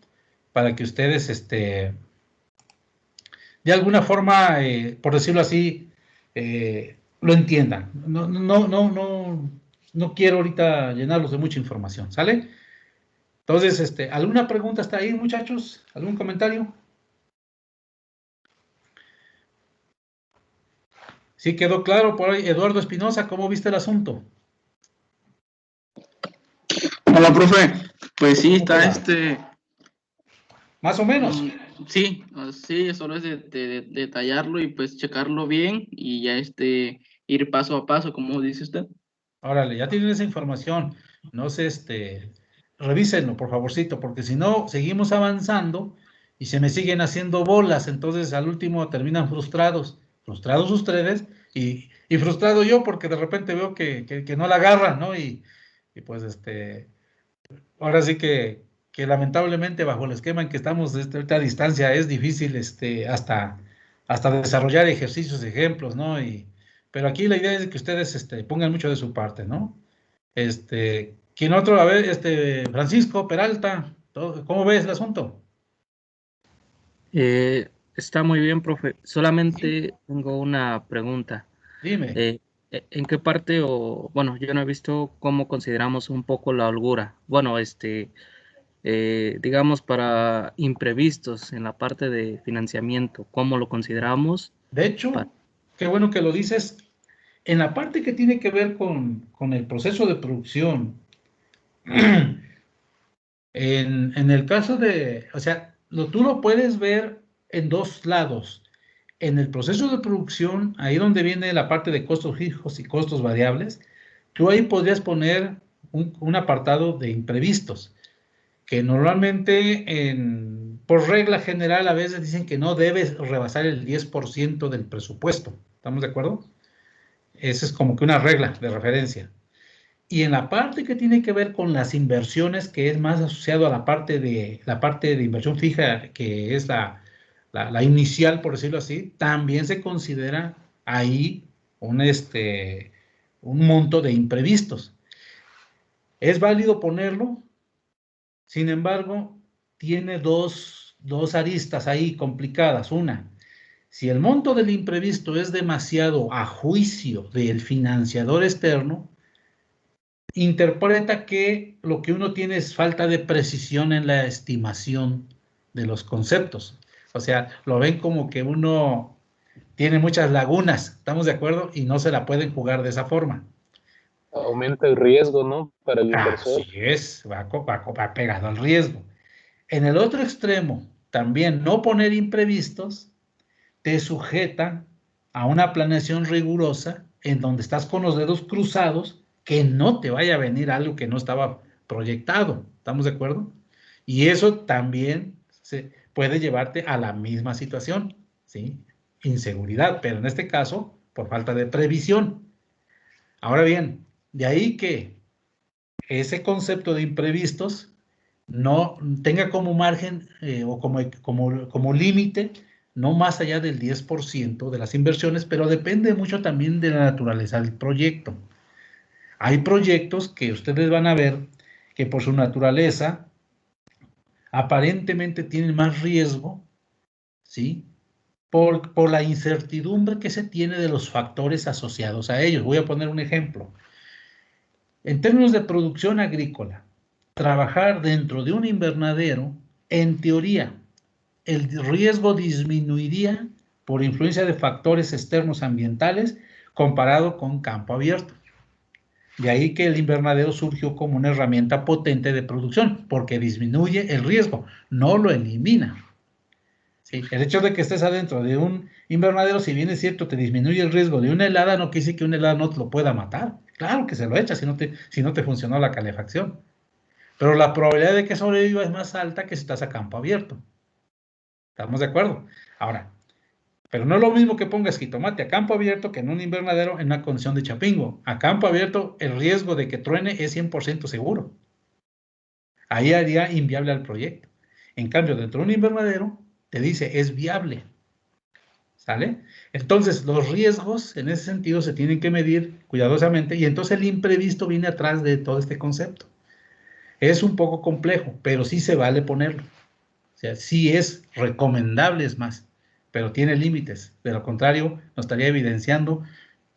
para que ustedes, de alguna forma, por decirlo así, lo entiendan. No quiero ahorita llenarlos de mucha información, ¿sale? Entonces, ¿alguna pregunta hasta ahí, muchachos? ¿Algún comentario? Sí, quedó claro por ahí. Eduardo Espinosa, ¿cómo viste el asunto? Hola, profe. Pues sí, ¿Cómo está queda? Más o menos. sí, sí, solo es de detallarlo y pues checarlo bien y ya ir paso a paso, como dice usted. Órale, ya tienen esa información. No sé, revísenlo, por favorcito, porque si no, seguimos avanzando y se me siguen haciendo bolas. Entonces, al último terminan frustrados. Frustrados ustedes y frustrado yo, porque de repente veo que no la agarran, ¿no? Y pues, ahora sí que lamentablemente bajo el esquema en que estamos de esta distancia es difícil hasta desarrollar ejercicios, ejemplos, ¿no? Pero aquí la idea es que ustedes pongan mucho de su parte, ¿no? ¿Quién otro? A ver, Francisco Peralta, ¿cómo ves el asunto? Está muy bien, profe. Sí, Solamente tengo una pregunta. dime. Eh, ¿En qué parte bueno, yo no he visto cómo consideramos un poco la holgura? Bueno, digamos para imprevistos en la parte de financiamiento, ¿cómo lo consideramos? De Pa- hecho, qué bueno que lo dices. En la parte que tiene que ver con el proceso de producción, en el caso o sea, tú lo puedes ver en dos lados. En el proceso de producción, ahí donde viene la parte de costos fijos y costos variables, tú ahí podrías poner un apartado de imprevistos, que normalmente, por regla general, a veces dicen que no debes rebasar el 10% del presupuesto. ¿Estamos de acuerdo? Esa es como que una regla de referencia. Y en la parte que tiene que ver con las inversiones, que es más asociado a la parte de inversión fija, que es la inicial, por decirlo así, también se considera ahí un monto de imprevistos. Es válido ponerlo, sin embargo, tiene dos aristas ahí complicadas. Una, si el monto del imprevisto es demasiado a juicio del financiador externo, interpreta que lo que uno tiene es falta de precisión en la estimación de los conceptos. O sea, lo ven como que uno tiene muchas lagunas, ¿estamos de acuerdo? Y no se la pueden jugar de esa forma. Aumenta el riesgo, ¿no? Para el inversor. Así es, va pegado al riesgo. En el otro extremo, también no poner imprevistos te sujeta a una planeación rigurosa en donde estás con los dedos cruzados que no te vaya a venir algo que no estaba proyectado. ¿Estamos de acuerdo? Y eso también puede llevarte a la misma situación, ¿sí? Inseguridad, pero en este caso, por falta de previsión. Ahora bien, de ahí que ese concepto de imprevistos no tenga como margen o como límite no más allá del 10% de las inversiones, pero depende mucho también de la naturaleza del proyecto. Hay proyectos que ustedes van a ver que por su naturaleza aparentemente tienen más riesgo, ¿sí? Por la incertidumbre que se tiene de los factores asociados a ellos. Voy a poner un ejemplo. En términos de producción agrícola, trabajar dentro de un invernadero, en teoría, el riesgo disminuiría por influencia de factores externos ambientales comparado con campo abierto. De ahí que el invernadero surgió como una herramienta potente de producción, porque disminuye el riesgo, no lo elimina. ¿Sí? El hecho de que estés adentro de un invernadero, si bien es cierto, te disminuye el riesgo de una helada, no quiere decir que una helada no te lo pueda matar. Claro que se lo echa si no te funcionó la calefacción. Pero la probabilidad de que sobreviva es más alta que si estás a campo abierto. ¿Estamos de acuerdo? Ahora, pero no es lo mismo que pongas jitomate a campo abierto que en un invernadero en una condición de chapingo. A campo abierto, el riesgo de que truene es 100% seguro. Ahí haría inviable al proyecto. En cambio, dentro de un invernadero, te dice, es viable. ¿Sale? Entonces, los riesgos en ese sentido se tienen que medir cuidadosamente y entonces el imprevisto viene atrás de todo este concepto. Es un poco complejo, pero sí se vale ponerlo. O sea, sí es recomendable, es más, pero tiene límites. De lo contrario, nos estaría evidenciando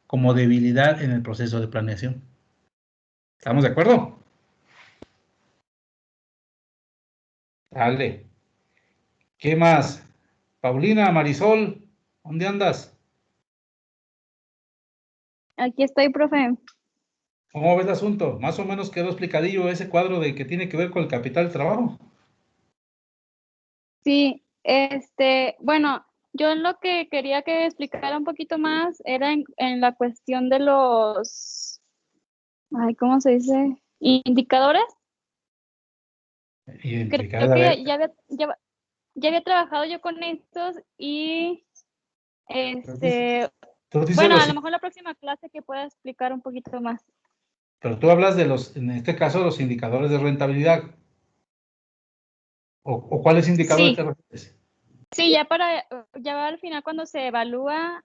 como debilidad en el proceso de planeación. ¿Estamos de acuerdo? Dale. ¿Qué más? Paulina, Marisol, ¿dónde andas? Aquí estoy, profe. ¿Cómo ves el asunto? Más o menos quedó explicadillo ese cuadro de que tiene que ver con el capital de trabajo. Sí, bueno, yo lo que quería que explicara un poquito más era en la cuestión de los, ¿cómo se dice? Indicadores. Identificar, Creo a que ver. ya había trabajado yo con estos y, Tú dices bueno, a los, lo mejor la próxima clase que pueda explicar un poquito más. pero tú hablas de los, en este caso, los indicadores de rentabilidad. ¿O cuáles indicadores te Sí, refieres? sí, ya al final cuando se evalúa,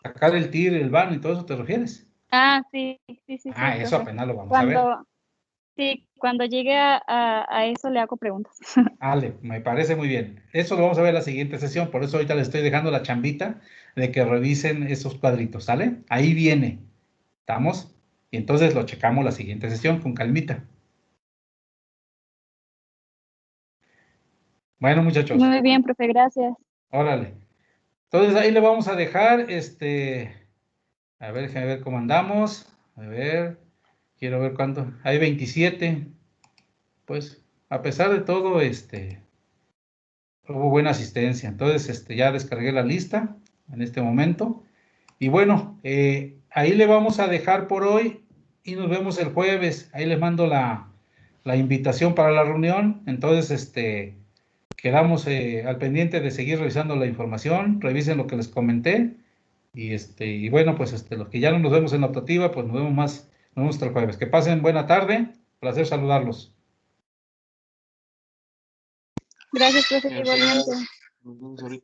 Sacar el TIR, el VAN y todo eso te refieres. sí, Eso profe. apenas lo vamos a ver. Sí, cuando llegue a eso le hago preguntas. Ale, me parece muy bien. Eso lo vamos a ver en la siguiente sesión, por eso ahorita les estoy dejando la chambita de que revisen esos cuadritos, ¿sale? Ahí viene. ¿Estamos? Y entonces lo checamos la siguiente sesión con calmita. Bueno, muchachos, Muy bien, profe, gracias. órale. Entonces ahí le vamos a dejar, a ver, déjame ver cómo andamos. A ver, quiero ver cuánto. Hay 27. Pues, a pesar de todo, hubo buena asistencia. Entonces, ya descargué la lista en este momento. Y bueno, ahí le vamos a dejar por hoy y nos vemos el jueves. Ahí les mando la invitación para la reunión. Entonces, quedamos al pendiente de seguir revisando la información. Revisen lo que les comenté Y bueno, pues los que ya no nos vemos en la optativa, pues nos vemos hasta el jueves. Que pasen buena tarde, placer saludarlos. Gracias, profe, igualmente. Nos vemos ahorita.